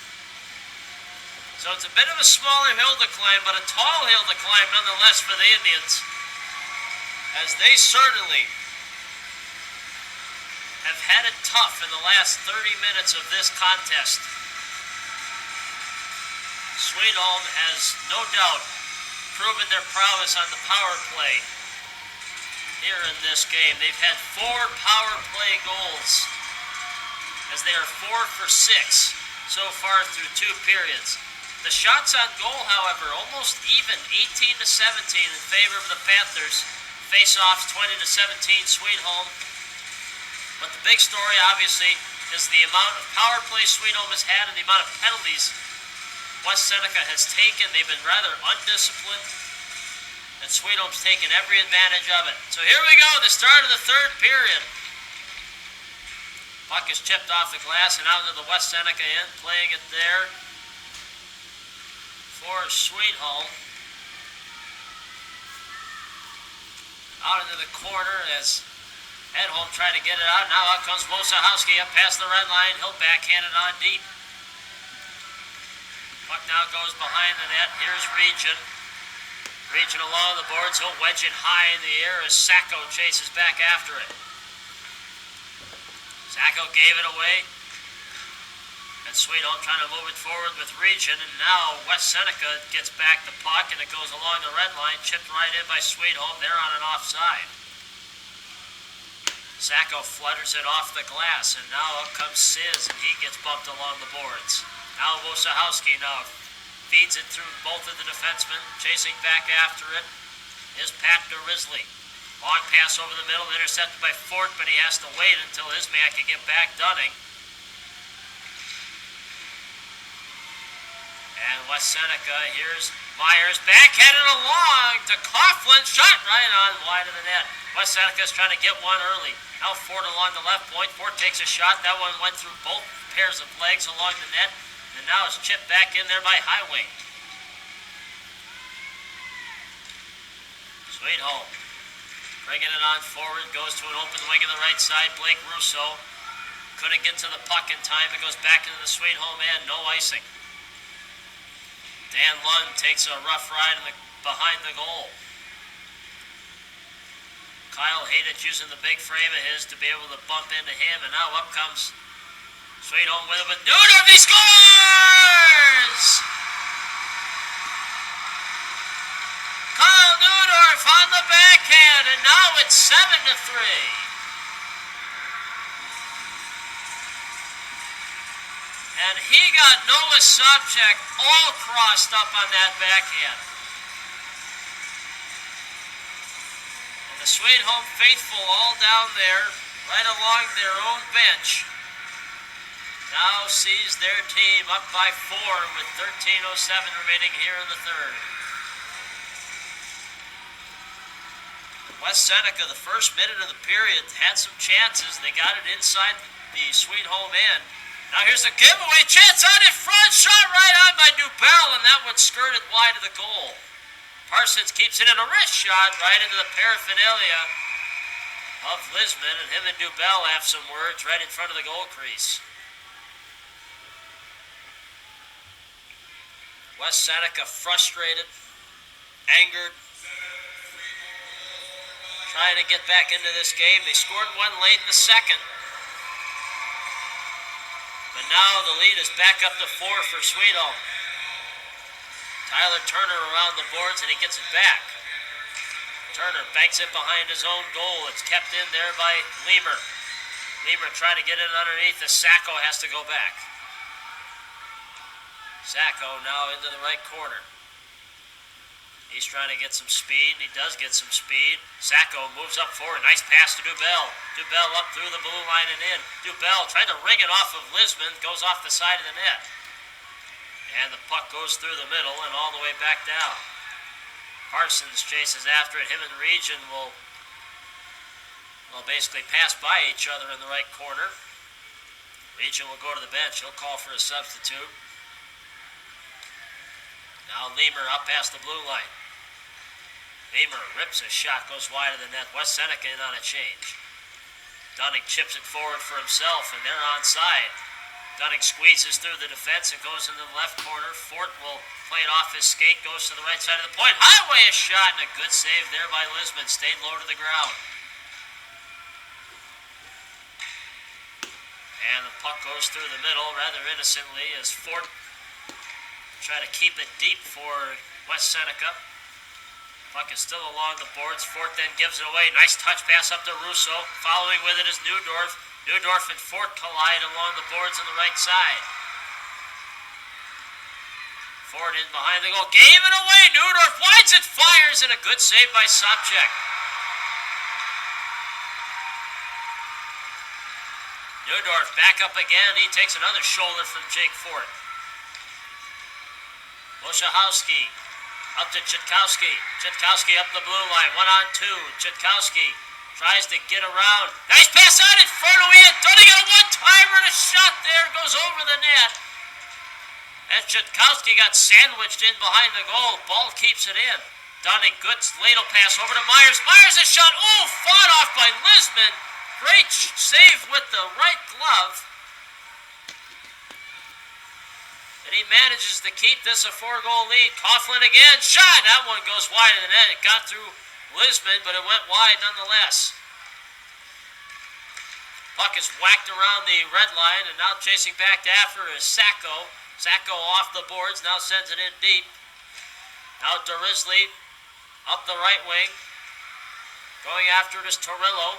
So it's a bit of a smaller hill to climb, but a tall hill to climb nonetheless for the Indians, as they certainly have had it tough in the last 30 minutes of this contest. Sweet Home has no doubt proven their prowess on the power play here in this game. They've had 4 power play goals, as they are 4 for 6 so far through 2 periods. The shots on goal, however, almost even, 18-17 in favor of the Panthers. Face-offs 20-17, Sweet Home. But the big story, obviously, is the amount of power play Sweet Home has had and the amount of penalties West Seneca has taken. They've been rather undisciplined, and Sweet Home's taken every advantage of it. So here we go, the start of the third period. Puck is chipped off the glass and out into the West Seneca end, playing it there for Sweet Home. Out into the corner as Edholm tried to get it out. Now out comes Wojciechowski up past the red line. He'll backhand it on deep. Puck now goes behind the net. Here's Region. Region along the boards. He'll wedge it high in the air as Sacco chases back after it. Sacco gave it away. And Sweet Home trying to move it forward with Region. And now West Seneca gets back the puck and it goes along the red line. Chipped right in by Sweet Home. They're on an offside. Sacco flutters it off the glass. And now up comes Sizz and he gets bumped along the boards. Now Wojciechowski now feeds it through both of the defensemen. Chasing back after it is Pat Risley. Long pass over the middle, intercepted by Fort, but he has to wait until his man can get back. Dunning. And West Seneca, here's Myers, backhanded along to Coughlin, shot right on wide of the net. West Seneca's trying to get one early. Now Fort along the left point. Fort takes a shot. That one went through both pairs of legs along the net. And now it's chipped back in there by Highway. Sweet Home. Bringing it on forward. Goes to an open wing of the right side. Blake Russo. Couldn't get to the puck in time. It goes back into the Sweet Home end. No icing. Dan Lund takes a rough ride behind the goal. Kyle Hadich using the big frame of his to be able to bump into him. And now up comes Sweet Home with it with Neudorf. He scores! Kyle Neudorf on the backhand, and now it's 7-3. And he got Noah Sobchak all crossed up on that backhand. And the Sweet Home faithful all down there, right along their own bench, now sees their team up by 4 with 13:07 remaining here in the third. West Seneca, the first minute of the period, had some chances. They got it inside the Sweet Home end. Now here's a giveaway chance out in front. Shot right on by Dubell, and that one skirted wide of the goal. Parsons keeps it in a wrist shot right into the paraphernalia of Lisman, and him and Dubell have some words right in front of the goal crease. West Seneca frustrated, angered, trying to get back into this game. They scored one late in the second. But now the lead is back up to 4 for Sweet Home. Tyler Turner around the boards and he gets it back. Turner banks it behind his own goal. It's kept in there by Lemur. Lemur trying to get it underneath. The Sacco has to go back. Sacco now into the right corner. He's trying to get some speed. He does get some speed. Sacco moves up forward. Nice pass to Dubell. Dubell up through the blue line and in. Dubell tried to ring it off of Lisman. Goes off the side of the net. And the puck goes through the middle and all the way back down. Parsons chases after it. Him and Region will basically pass by each other in the right corner. Region will go to the bench. He'll call for a substitute. Now Lemur up past the blue line. Lemur rips a shot, goes wide of the net. West Seneca in on a change. Dunning chips it forward for himself, and they're onside. Dunning squeezes through the defense and goes into the left corner. Fort will play it off his skate, goes to the right side of the point. Highway a shot, and a good save there by Lisman. Stayed low to the ground. And the puck goes through the middle rather innocently as Fort try to keep it deep for West Seneca. Puck is still along the boards. Fort then gives it away. Nice touch pass up to Russo. Following with it is Neudorf. Neudorf and Fort collide along the boards on the right side. Fort in behind the goal. Gave it away. Neudorf wides it, fires, and a good save by Sobchak. Neudorf back up again. He takes another shoulder from Jake Fort. Wojciechowski up to Chitkowski. Chitkowski up the blue line. 1-on-2. Chitkowski tries to get around. Nice pass out in front of it. Dunning got a one-timer and a shot there. Goes over the net. And Chitkowski got sandwiched in behind the goal. Ball keeps it in. Dunning, good ladle pass over to Myers. Myers a shot. Oh, fought off by Lisman. Great save with the right glove. And he manages to keep this a 4-goal lead. Coughlin again, shot! That one goes wide of the net. It got through Lisbon, but it went wide nonetheless. Puck is whacked around the red line, and now chasing back after is Sacco. Sacco off the boards, now sends it in deep. Now Derisley up the right wing. Going after it is Torillo.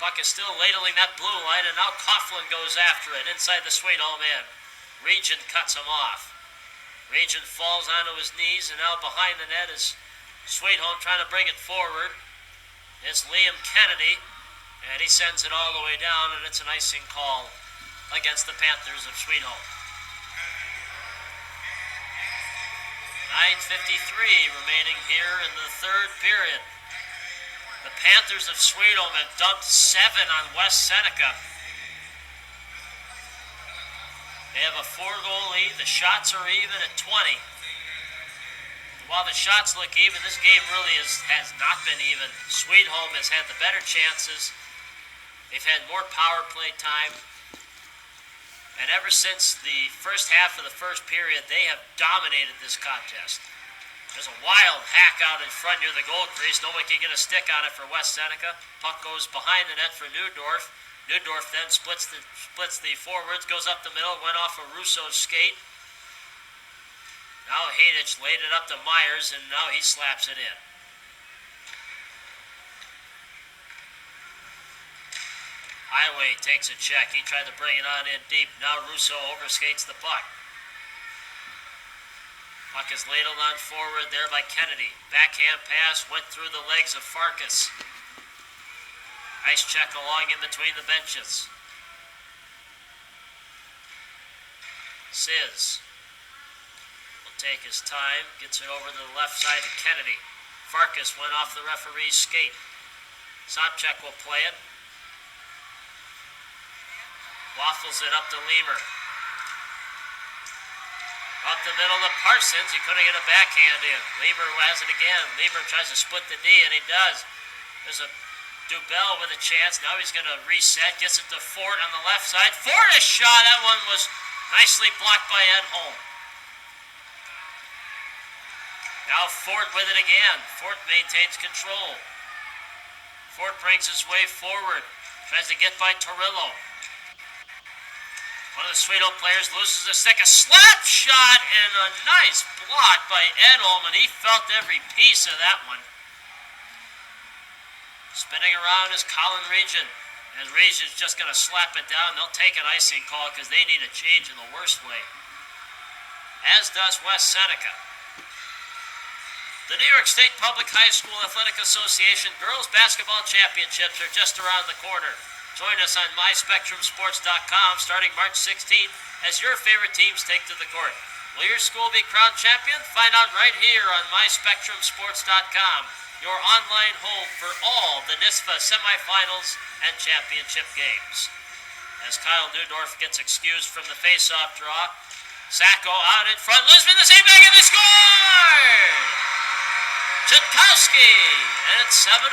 Puck is still ladling that blue line, and now Coughlin goes after it inside the Sweet Home end. Regent cuts him off. Regent falls onto his knees, and now behind the net is Sweet Home trying to bring it forward. It's Liam Kennedy, and he sends it all the way down, and it's an icing call against the Panthers of Sweet Home. 9:53 remaining here in the third period. The Panthers of Sweet Home have dumped 7 on West Seneca. They have a 4-goal lead. The shots are even at 20. While the shots look even, this game really has not been even. Sweet Home has had the better chances. They've had more power play time. And ever since the first half of the first period, they have dominated this contest. There's a wild hack out in front near the goal crease. Nobody can get a stick on it for West Seneca. Puck goes behind the net for Neudorf. Neudorf then splits the forwards, goes up the middle, went off of Russo's skate. Now Hadich laid it up to Myers, and now he slaps it in. Highway takes a check. He tried to bring it on in deep. Now Russo overskates the puck. Puck is ladled on forward there by Kennedy. Backhand pass went through the legs of Farkas. Nice check along in between the benches. Sizz will take his time, gets it over to the left side to Kennedy. Farkas went off the referee's skate. Sobchak will play it. Waffles it up to Lemur. Up the middle to Parsons. He couldn't get a backhand in. Lemur has it again. Lemur tries to split the D, and he does. There's a Dubell with a chance. Now he's going to reset. Gets it to Fort on the left side. Fort a shot. That one was nicely blocked by Edholm. Now Fort with it again. Fort maintains control. Fort brings his way forward. Tries to get by Torillo. One of the Sweet Home players loses a stick. A slap shot and a nice block by Edholm, and he felt every piece of that one. Spinning around is Colin Regent. And Regent's just going to slap it down. They'll take an icing call because they need a change in the worst way. As does West Seneca. The New York State Public High School Athletic Association Girls Basketball Championships are just around the corner. Join us on MySpectrumSports.com starting March 16th as your favorite teams take to the court. Will your school be crowned champion? Find out right here on MySpectrumSports.com, your online home for all the NISFA semifinals and championship games. As Kyle Neudorf gets excused from the face-off draw, Sacco out in front. Lisbon the same back and they scored! Chitkowski, and it's 7-4.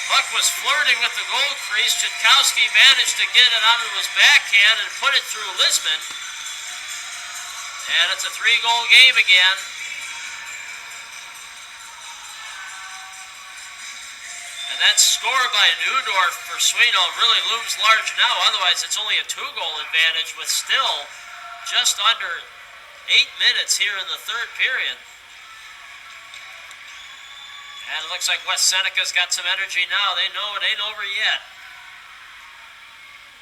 Puck was flirting with the goal crease. Chitkowski managed to get it onto his backhand and put it through Lisbon. And it's a 3-goal game again. And that score by Neudorf for Sweet Home really looms large now. Otherwise, it's only a 2-goal advantage with still just under 8 minutes here in the third period. And it looks like West Seneca's got some energy now. They know it ain't over yet.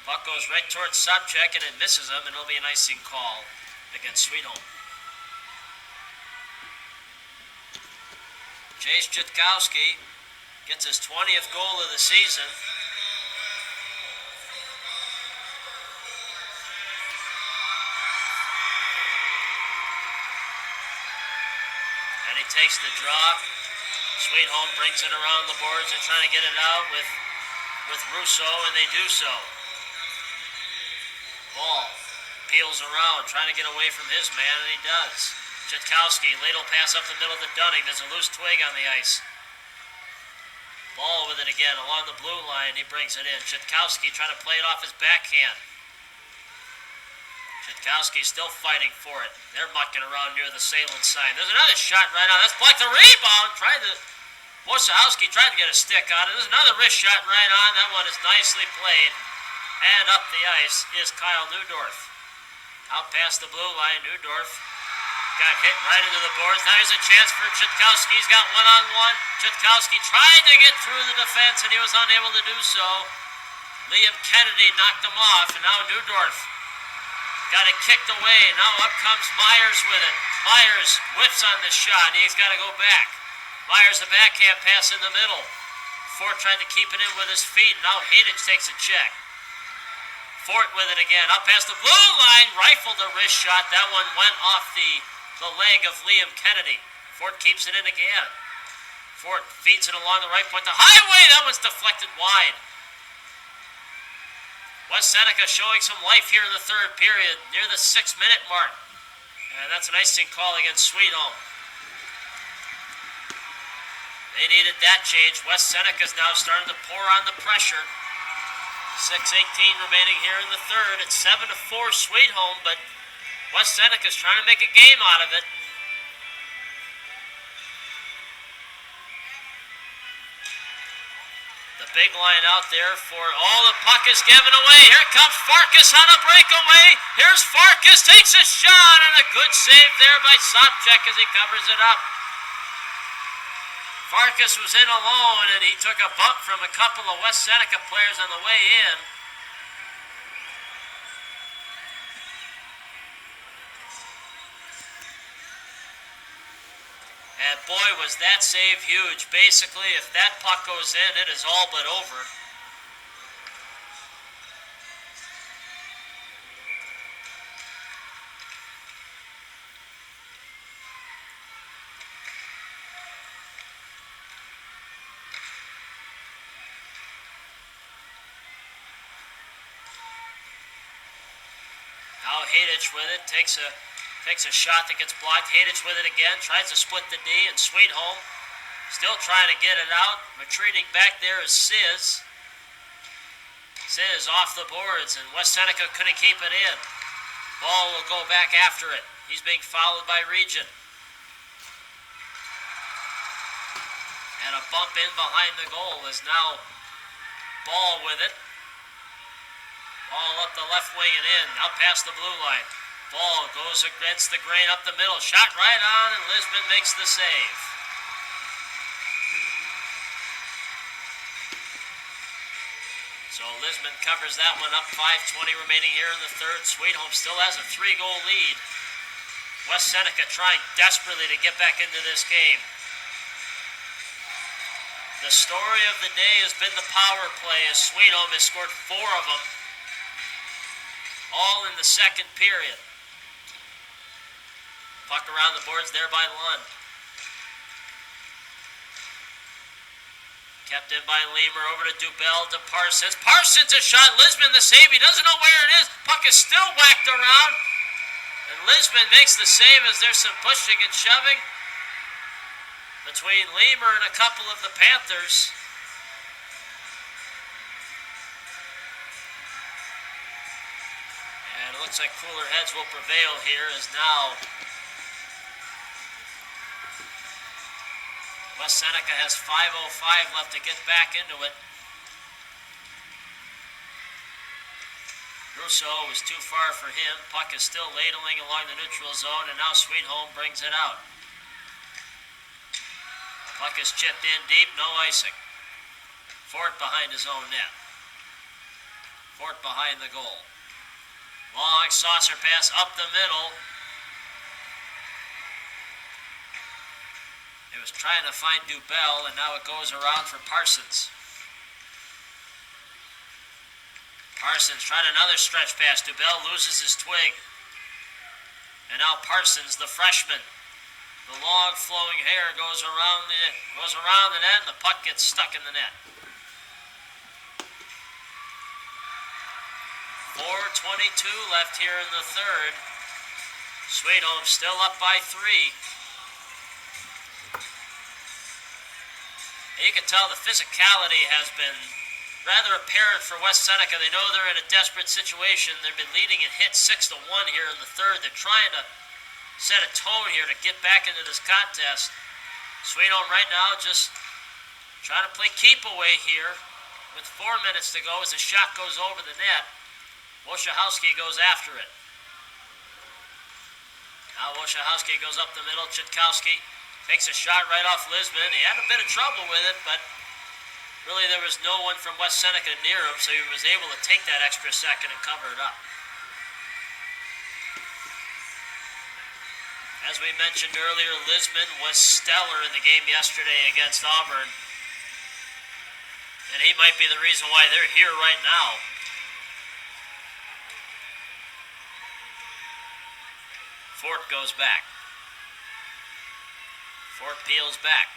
Puck goes right towards Sobchak and it misses him, and it'll be an icing call against Sweet Home. Chase Chitkowski gets his 20th goal of the season. And he takes the drop. Sweet Home brings it around the boards. They're trying to get it out with Russo, and they do so. Ball peels around, trying to get away from his man, and he does. Chitkowski, ladle pass up the middle to Dunning. There's a loose twig on the ice. Ball with it again along the blue line. He brings it in. Chitkowski trying to play it off his backhand. Chitkowski still fighting for it. They're mucking around near the Salem sign. There's another shot right on. That's blocked. The rebound. Wojciechowski tried to get a stick on it. There's another wrist shot right on. That one is nicely played. And up the ice is Kyle Neudorf. Out past the blue line. Neudorf got hit right into the boards. Now here's a chance for Chitkowski. He's got one-on-one. Chitkowski tried to get through the defense, and he was unable to do so. Liam Kennedy knocked him off, and now Neudorf got it kicked away. Now up comes Myers with it. Myers whiffs on the shot. He's got to go back. Myers, the backhand pass in the middle. Fort tried to keep it in with his feet. Now Hadich takes a check. Fort with it again. Up past the blue line. Rifled a wrist shot. That one went off the leg of Liam Kennedy. Fort keeps it in again. Fort feeds it along the right point. The highway. That one's deflected wide. West Seneca showing some life here in the third period. Near the 6-minute mark. And that's an icing call against Sweet Home. They needed that change. West Seneca's now starting to pour on the pressure. 6:18 remaining here in the third. It's 7-4 Sweet Home, but West Seneca's trying to make a game out of it. The big line out there for the puck is given away. Here comes Farkas on a breakaway. Here's Farkas, takes a shot, and a good save there by Sopchak as he covers it up. Farkas was in alone, and he took a bump from a couple of West Seneca players on the way in. And boy, was that save huge. Basically, if that puck goes in, it is all but over. Now Hadich with it, takes a shot that gets blocked. Hadich with it again, tries to split the D, and Sweet Home still trying to get it out. Retreating back there is Sizz. Sizz off the boards, and West Seneca couldn't keep it in. Ball will go back after it. He's being fouled by Regent. And a bump in behind the goal is now Ball with it. Ball up the left wing and in, out past the blue line. Ball goes against the grain up the middle. Shot right on, and Lisbon makes the save. So Lisbon covers that one up. 5:20 remaining here in the third. Sweet Home still has a 3-goal lead. West Seneca trying desperately to get back into this game. The story of the day has been the power play, as Sweet Home has scored 4 of them, all in the second period. Puck around the boards there by Lund. Kept in by Lemur, over to Dubell, to Parsons. Parsons a shot, Lisbon the save, he doesn't know where it is. Puck is still whacked around. And Lisbon makes the save as there's some pushing and shoving between Lemur and a couple of the Panthers. And it looks like cooler heads will prevail here, as now West Seneca has 5:05 left to get back into it. Russo was too far for him. Puck is still ladling along the neutral zone, and now Sweet Home brings it out. Puck is chipped in deep, no icing. Fort behind his own net. Fort behind the goal. Long saucer pass up the middle. It was trying to find Dubell, and now it goes around for Parsons. Parsons tried another stretch pass. Dubell loses his twig. And now Parsons, the freshman. The long flowing hair goes around the net, and the puck gets stuck in the net. 4:22 left here in the third. Sweet Home still up by 3. You can tell the physicality has been rather apparent for West Seneca. They know they're in a desperate situation. They've been leading and hit 6-1 here in the third. They're trying to set a tone here to get back into this contest. Sweet Home right now just trying to play keep away here with 4 minutes to go as the shot goes over the net. Wojciechowski goes after it. Now Wojciechowski goes up the middle. Chitkowski takes a shot right off Lisbon. He had a bit of trouble with it, but really there was no one from West Seneca near him, so he was able to take that extra second and cover it up. As we mentioned earlier, Lisbon was stellar in the game yesterday against Auburn, and he might be the reason why they're here right now. Fort goes back. Fort peels back.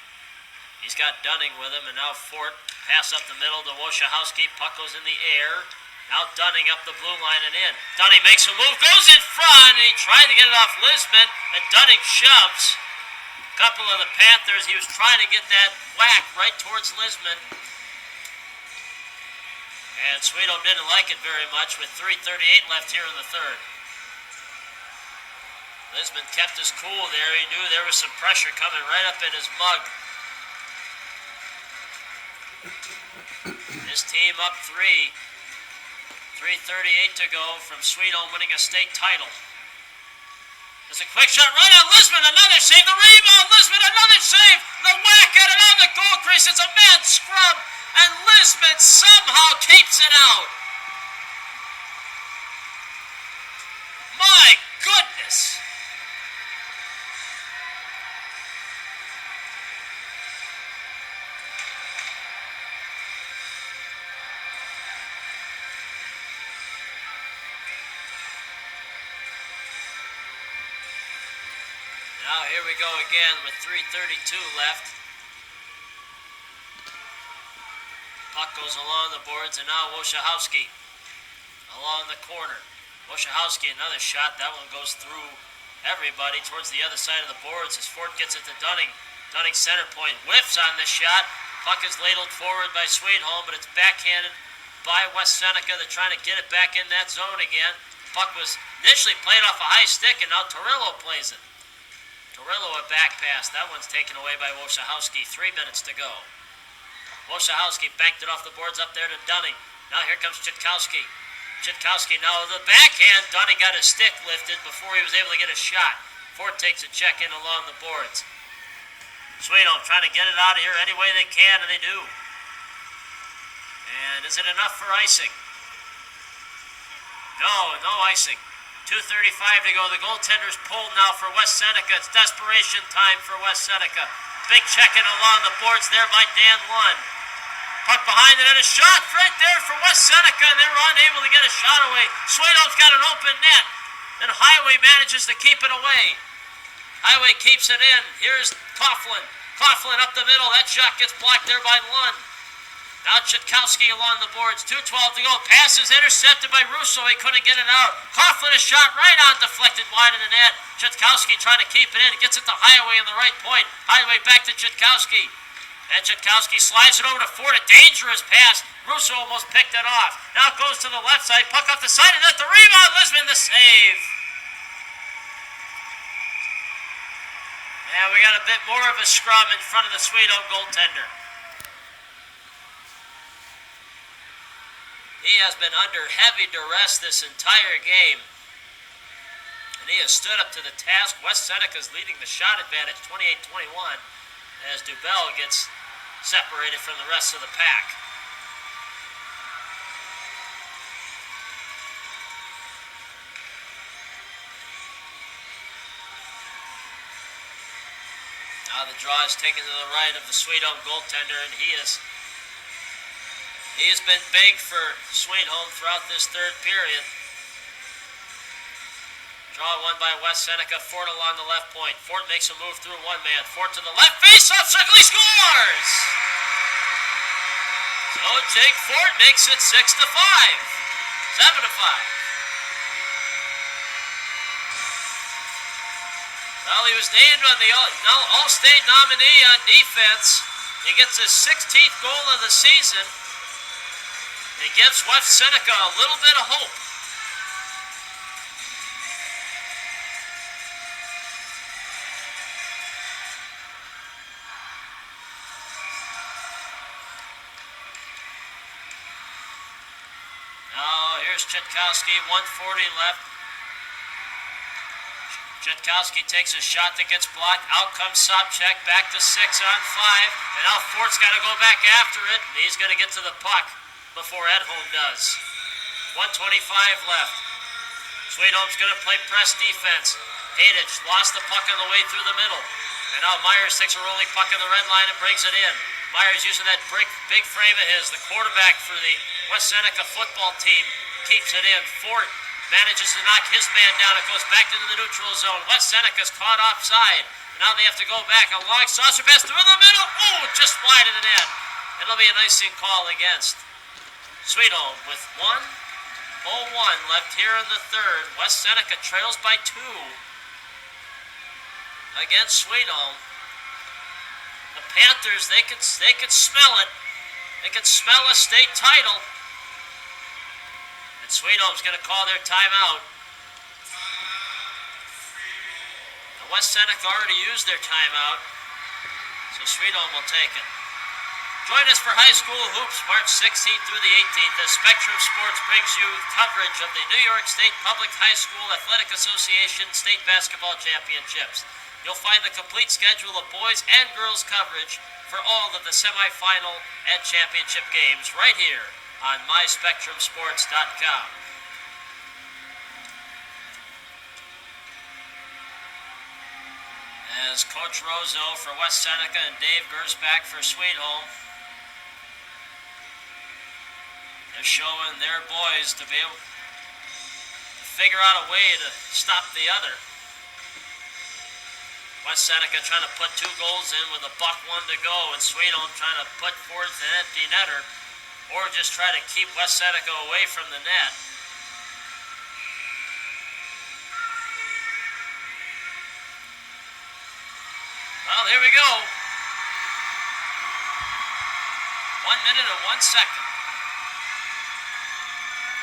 He's got Dunning with him, and now Fort pass up the middle to Wojciechowski. Puck goes in the air. Now Dunning up the blue line and in. Dunning makes a move, goes in front, and he tried to get it off Lisbon, and Dunning shoves. A couple of the Panthers, he was trying to get that whack right towards Lisbon. And Sweet Home didn't like it very much with 3:38 left here in the third. Lisbon kept his cool there. He knew there was some pressure coming right up in his mug. His team up 3:38 to go from Sweet Home winning a state title. There's a quick shot right on Lisbon, another save, the rebound, Lisbon, another save, the whack at it on the goal crease, it's a mad scrum, and Lisbon somehow keeps it out. My goodness. Now here we go again with 3:32 left. Puck goes along the boards, and now Wojciechowski along the corner. Wojciechowski, another shot. That one goes through everybody towards the other side of the boards as Fort gets it to Dunning. Dunning center point, whiffs on the shot. Puck is ladled forward by Sweet Home, but it's backhanded by West Seneca. They're trying to get it back in that zone again. Puck was initially played off a high stick, and now Torillo plays it. Torillo a back pass. That one's taken away by Wojciechowski. 3 minutes to go. Wojciechowski banked it off the boards up there to Dunning. Now here comes Chitkowski. Chitkowski now with the backhand. Dunning got his stick lifted before he was able to get a shot. Fort takes a check in along the boards. Sweet Home trying to get it out of here any way they can, and they do. And is it enough for icing? No icing. 2:35 to go. The goaltender's pulled now for West Seneca. It's desperation time for West Seneca. Big check-in along the boards there by Dan Lund. Puck behind it and a shot right there for West Seneca, and they were unable to get a shot away. Sweet Home's got an open net, and Highway manages to keep it away. Highway keeps it in. Here's Coughlin. Coughlin up the middle. That shot gets blocked there by Lund. Now Chitkowski along the boards. 2:12 to go. Pass is intercepted by Russo. He couldn't get it out. Coughlin a shot right on, deflected wide of the net. Chitkowski trying to keep it in. He gets it to Highway in the right point. Highway back to Chitkowski. And Chitkowski slides it over to Fort. A dangerous pass. Russo almost picked it off. Now it goes to the left side. Puck off the side of net. The rebound. Lisbon the save. And we got a bit more of a scrum in front of the Sweet Home goaltender. He has been under heavy duress this entire game, and he has stood up to the task. West Seneca's leading the shot advantage 28-21 as Dubell gets separated from the rest of the pack. Now the draw is taken to the right of the Sweet Home goaltender, and he has been big for Sweet Home throughout this third period. Draw won by West Seneca. Fort along the left point. Fort makes a move through one man. Fort to the left. Face-off circle. He scores! So Jake Fort makes it 6-5. 7-5. Well, he was named on the All-State nominee on defense. He gets his 16th goal of the season. He gives West Seneca a little bit of hope. Now here's Chitkowski, 1:40 left. Chitkowski takes a shot that gets blocked. Out comes Sobchak, back to 6 on 5. And now Fort's got to go back after it. He's going to get to the puck before Edholm does. 1:25 left. Sweet Home's going to play press defense. Hadich lost the puck on the way through the middle. And now Myers takes a rolling puck on the red line and brings it in. Myers using that big frame of his. The quarterback for the West Seneca football team keeps it in. Fort manages to knock his man down. It goes back into the neutral zone. West Seneca's caught offside. Now they have to go back. A long saucer pass through the middle. Oh, just wide of the net. It'll be an icing call against Sweet Home with 1:01 left here in the third. West Seneca trails by 2 against Sweet Home. The Panthers, they could smell it. They could smell a state title. And Sweet Home's going to call their timeout. And West Seneca already used their timeout, so Sweet Home will take it. Join us for high school hoops March 16th through the 18th as Spectrum Sports brings you coverage of the New York State Public High School Athletic Association State Basketball Championships. You'll find the complete schedule of boys and girls coverage for all of the semifinal and championship games right here on myspectrumsports.com. As Coach Rozo for West Seneca and Dave Gersbach for Sweet Home, they're showing their boys to be able to figure out a way to stop the other. West Seneca trying to put 2 goals in with $1 to go, and Sweet Home trying to put forth an empty netter, or just try to keep West Seneca away from the net. Well, here we go. 1 minute and 1 second.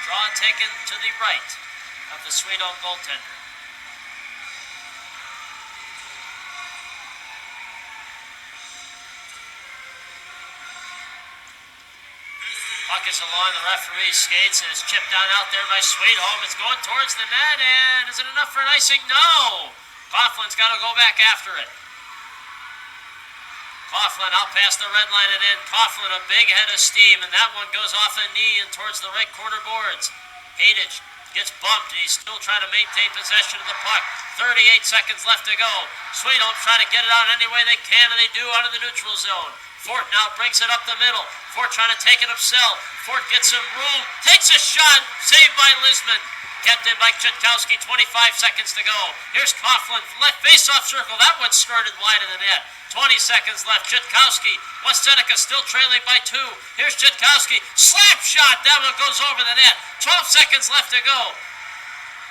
Draw taken to the right of the Sweet Home goaltender. Puck is along the referee's skates and it's chipped down out there by Sweet Home. It's going towards the net, and is it enough for an icing? No! Coughlin's got to go back after it. Coughlin out past the red line and in. Coughlin a big head of steam, and that one goes off a knee and towards the right corner boards. Hadich gets bumped, and he's still trying to maintain possession of the puck. 38 seconds left to go. Sweet Home trying to get it out any way they can, and they do out of the neutral zone. Fort now brings it up the middle. Fort trying to take it himself. Fort gets some room, takes a shot, saved by Lisman. Kept in by Chitkowski, 25 seconds to go. Here's Coughlin, left face-off circle. That one skirted wide of the net. 20 seconds left. Chitkowski, West Seneca still trailing by 2. Here's Chitkowski, slap shot. That one goes over the net. 12 seconds left to go.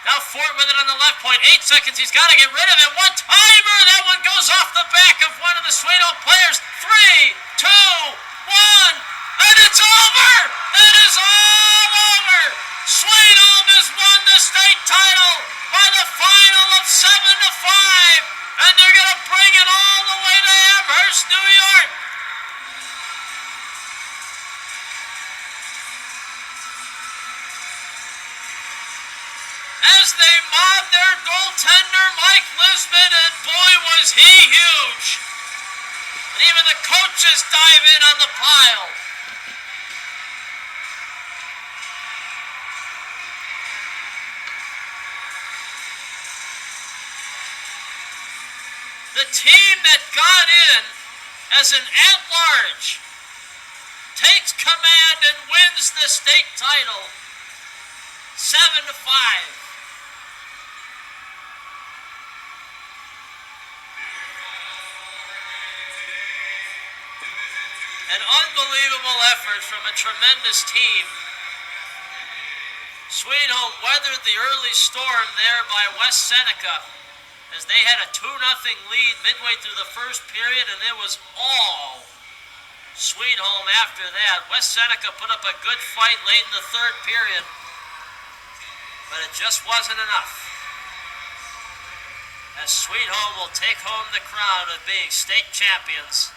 Now Fort with it on the left point. 8 seconds. He's got to get rid of it. One timer. That one goes off the back of one of the Sweet Home players. 3, 2, 1. And it's over. It is all over. Sweet Home has won the state title by the final of 7-5. And they're going to bring it all the way to Amherst, New York. As they mob their goaltender, Mike Lisman, and boy was he huge. And even the coaches dive in on the pile. The team that got in as an at-large takes command and wins the state title 7-5. An unbelievable effort from a tremendous team. Sweet Home weathered the early storm there by West Seneca as they had a 2-0 lead midway through the first period, and it was all Sweet Home after that. West Seneca put up a good fight late in the third period, but it just wasn't enough. As Sweet Home will take home the crown of being state champions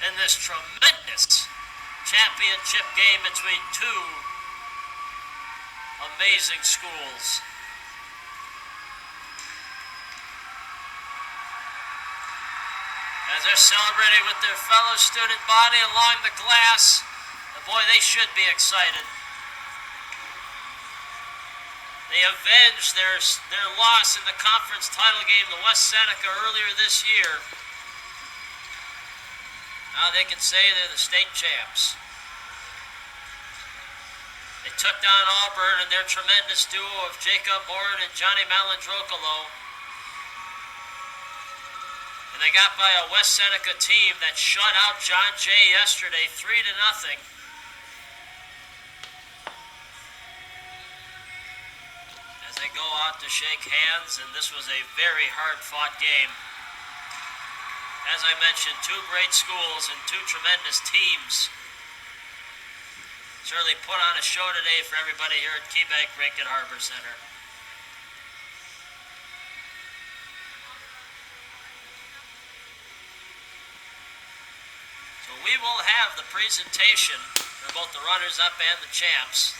in this tremendous championship game between two amazing schools. As they're celebrating with their fellow student body along the glass, and boy, they should be excited. They avenged their loss in the conference title game to West Seneca earlier this year. Now they can say they're the state champs. They took down Auburn and their tremendous duo of Jacob Horn and Johnny Malandrocolo. And they got by a West Seneca team that shut out John Jay yesterday 3-0. As they go out to shake hands, and this was a very hard-fought game. As I mentioned, two great schools and two tremendous teams. Certainly put on a show today for everybody here at KeyBank Rink at Harbor Center. So we will have the presentation for both the runners-up and the champs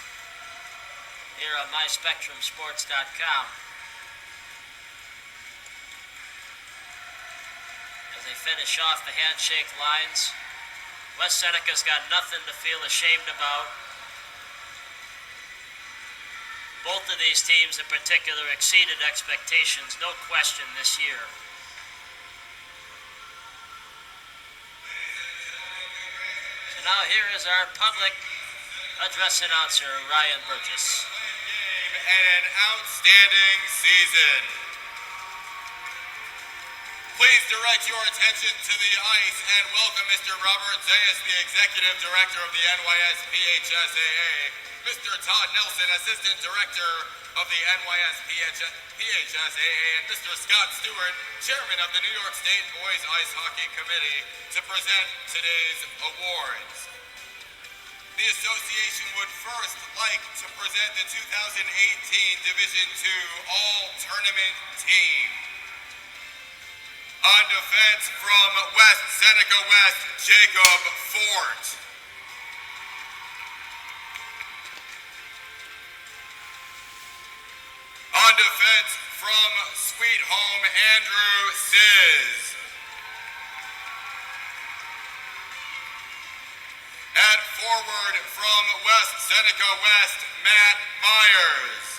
here on MySpectrumSports.com. As they finish off the handshake lines, West Seneca's got nothing to feel ashamed about. Both of these teams in particular exceeded expectations, no question, this year. So now here is our public address announcer, Ryan Burgess. And an outstanding season. Please direct your attention to the ice and welcome Mr. Robert Zayas, the Executive Director of the NYSPHSAA, Mr. Todd Nelson, Assistant Director of the NYSPHSAA, and Mr. Scott Stewart, Chairman of the New York State Boys Ice Hockey Committee, to present today's awards. The association would first like to present the 2018 Division II All-Tournament Team. On defense from West Seneca West, Jacob Fort. On defense from Sweet Home, Andrew Sizz. At forward from West Seneca West, Matt Myers.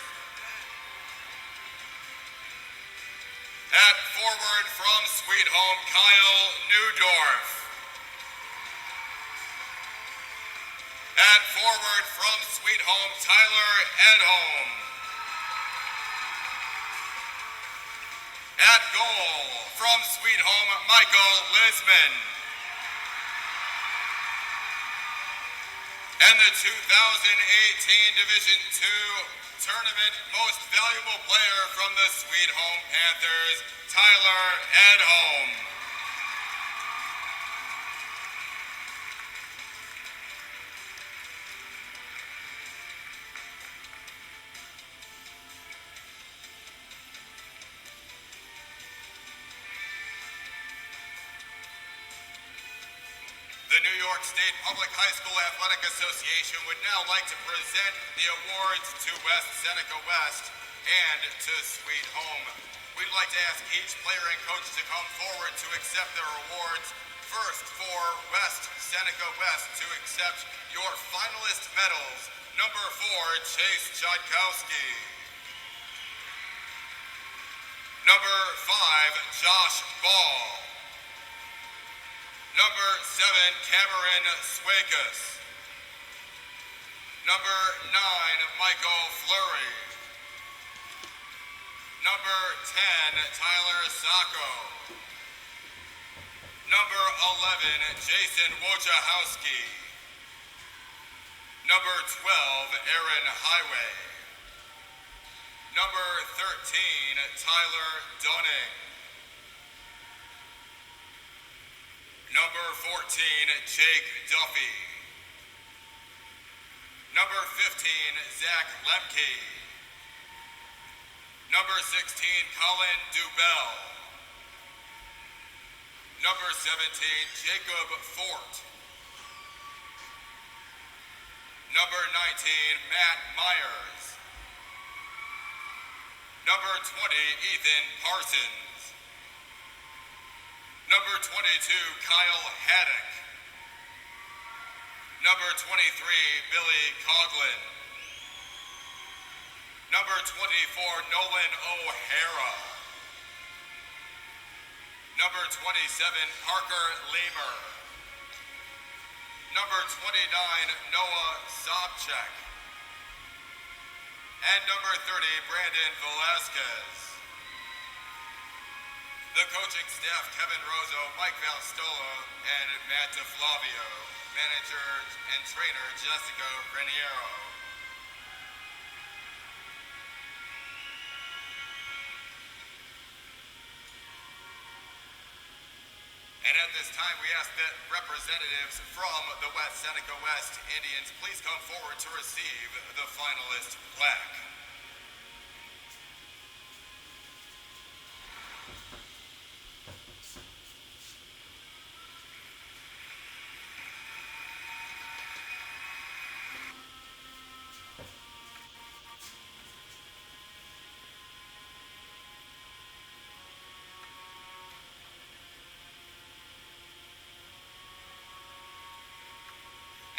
At forward from Sweet Home, Kyle Newdorf. At forward from Sweet Home, Tyler Edholm. At goal from Sweet Home, Michael Lisman. And the 2018 Division II Tournament Most Valuable Player from the Sweet Home Panthers, Tyler Edholm. The New York State Public High School Athletic Association would now like to present the awards to West Seneca West and to Sweet Home. We'd like to ask each player and coach to come forward to accept their awards. First, for West Seneca West to accept your finalist medals. Number 4, Chase Chodkowski. Number 5, Josh Ball. Number 7, Cameron Swakus. Number 9, Michael Fleury. Number 10, Tyler Sacco. Number 11, Jason Wojciechowski. Number 12, Aaron Highway. Number 13, Tyler Dunning. Number 14, Jake Duffy. Number 15, Zach Lemke. Number 16, Colin Dubell. Number 17, Jacob Fort. Number 19, Matt Myers. Number 20, Ethan Parsons. Number 22, Kyle Haddock. Number 23, Billy Coughlin. Number 24, Nolan O'Hara. Number 27, Parker Leamer. Number 29, Noah Sobchak. And number 30, Brandon Velasquez. The coaching staff, Kevin Rozo, Mike Valstola, and Matt DeFlavio. Manager and trainer, Jessica Reniero. And at this time, we ask that representatives from the West Seneca West Indians please come forward to receive the finalist plaque.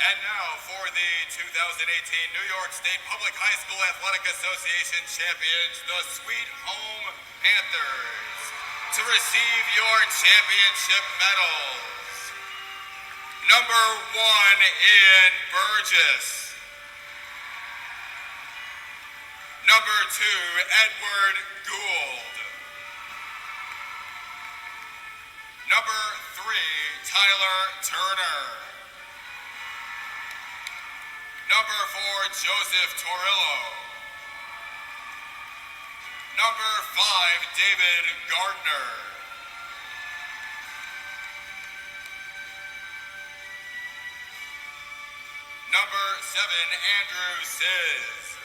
And now for the 2018 New York State Public High School Athletic Association champions, the Sweet Home Panthers, to receive your championship medals. Number 1, Ian Burgess. Number 2, Edward Gould. Number 3, Tyler Turner. Number 4, Joseph Torillo. Number 5, David Gardner. Number 7, Andrew Sizz.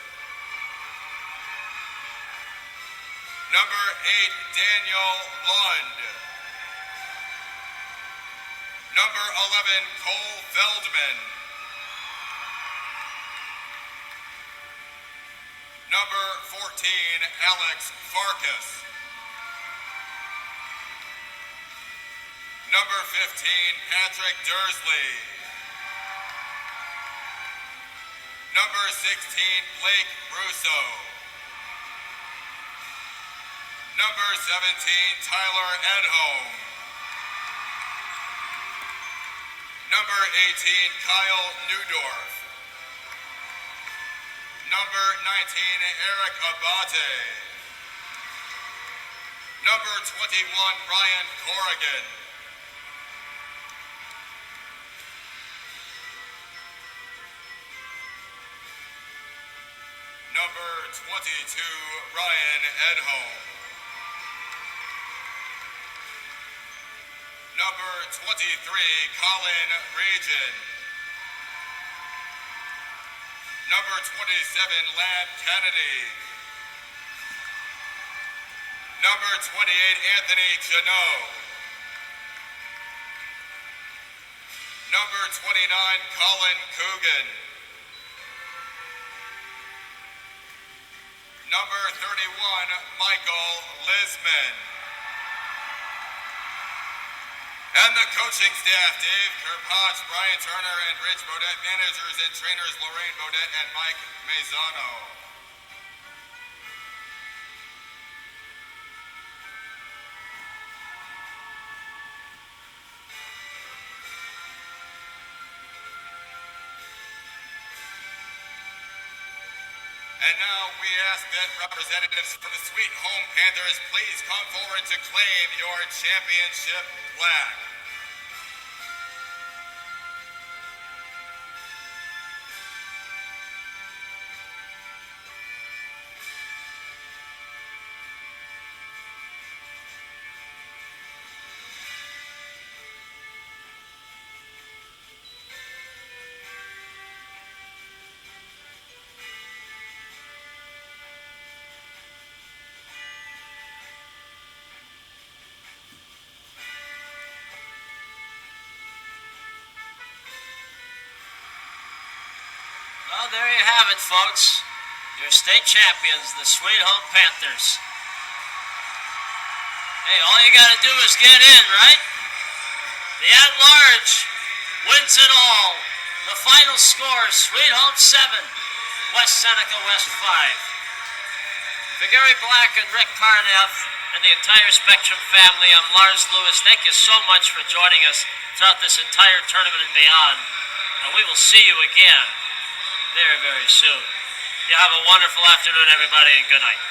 Number 8, Daniel Lund. Number 11, Cole Feldman. Number 14, Alex Farkas. Number 15, Patrick Dursley. Number 16, Blake Russo. Number 17, Tyler Edholm. Number 18, Kyle Newdorf. Number 19, Eric Abate. Number 21, Ryan Corrigan. Number 22, Ryan Edholm. Number 23, Colin Region. Number 27, Lad Kennedy. Number 28, Anthony Janot. Number 29, Colin Coogan. Number 31, Michael Lisman. And the coaching staff, Dave Kirpach, Brian Turner, and Rich Bodette. Managers and trainers, Lorraine Bodette and Mike Mazzano. And now we ask that representatives from the Sweet Home Panthers please come forward to claim your championship plaque. Well, there you have it, folks. Your state champions, the Sweet Home Panthers. Hey, all you got to do is get in, right? The at-large wins it all. The final score, Sweet Home 7, West Seneca West 5. For Gary Black and Rick Carneff and the entire Spectrum family, I'm Lars Lewis. Thank you so much for joining us throughout this entire tournament and beyond. And we will see you again very, very soon. You have a wonderful afternoon, everybody, and good night.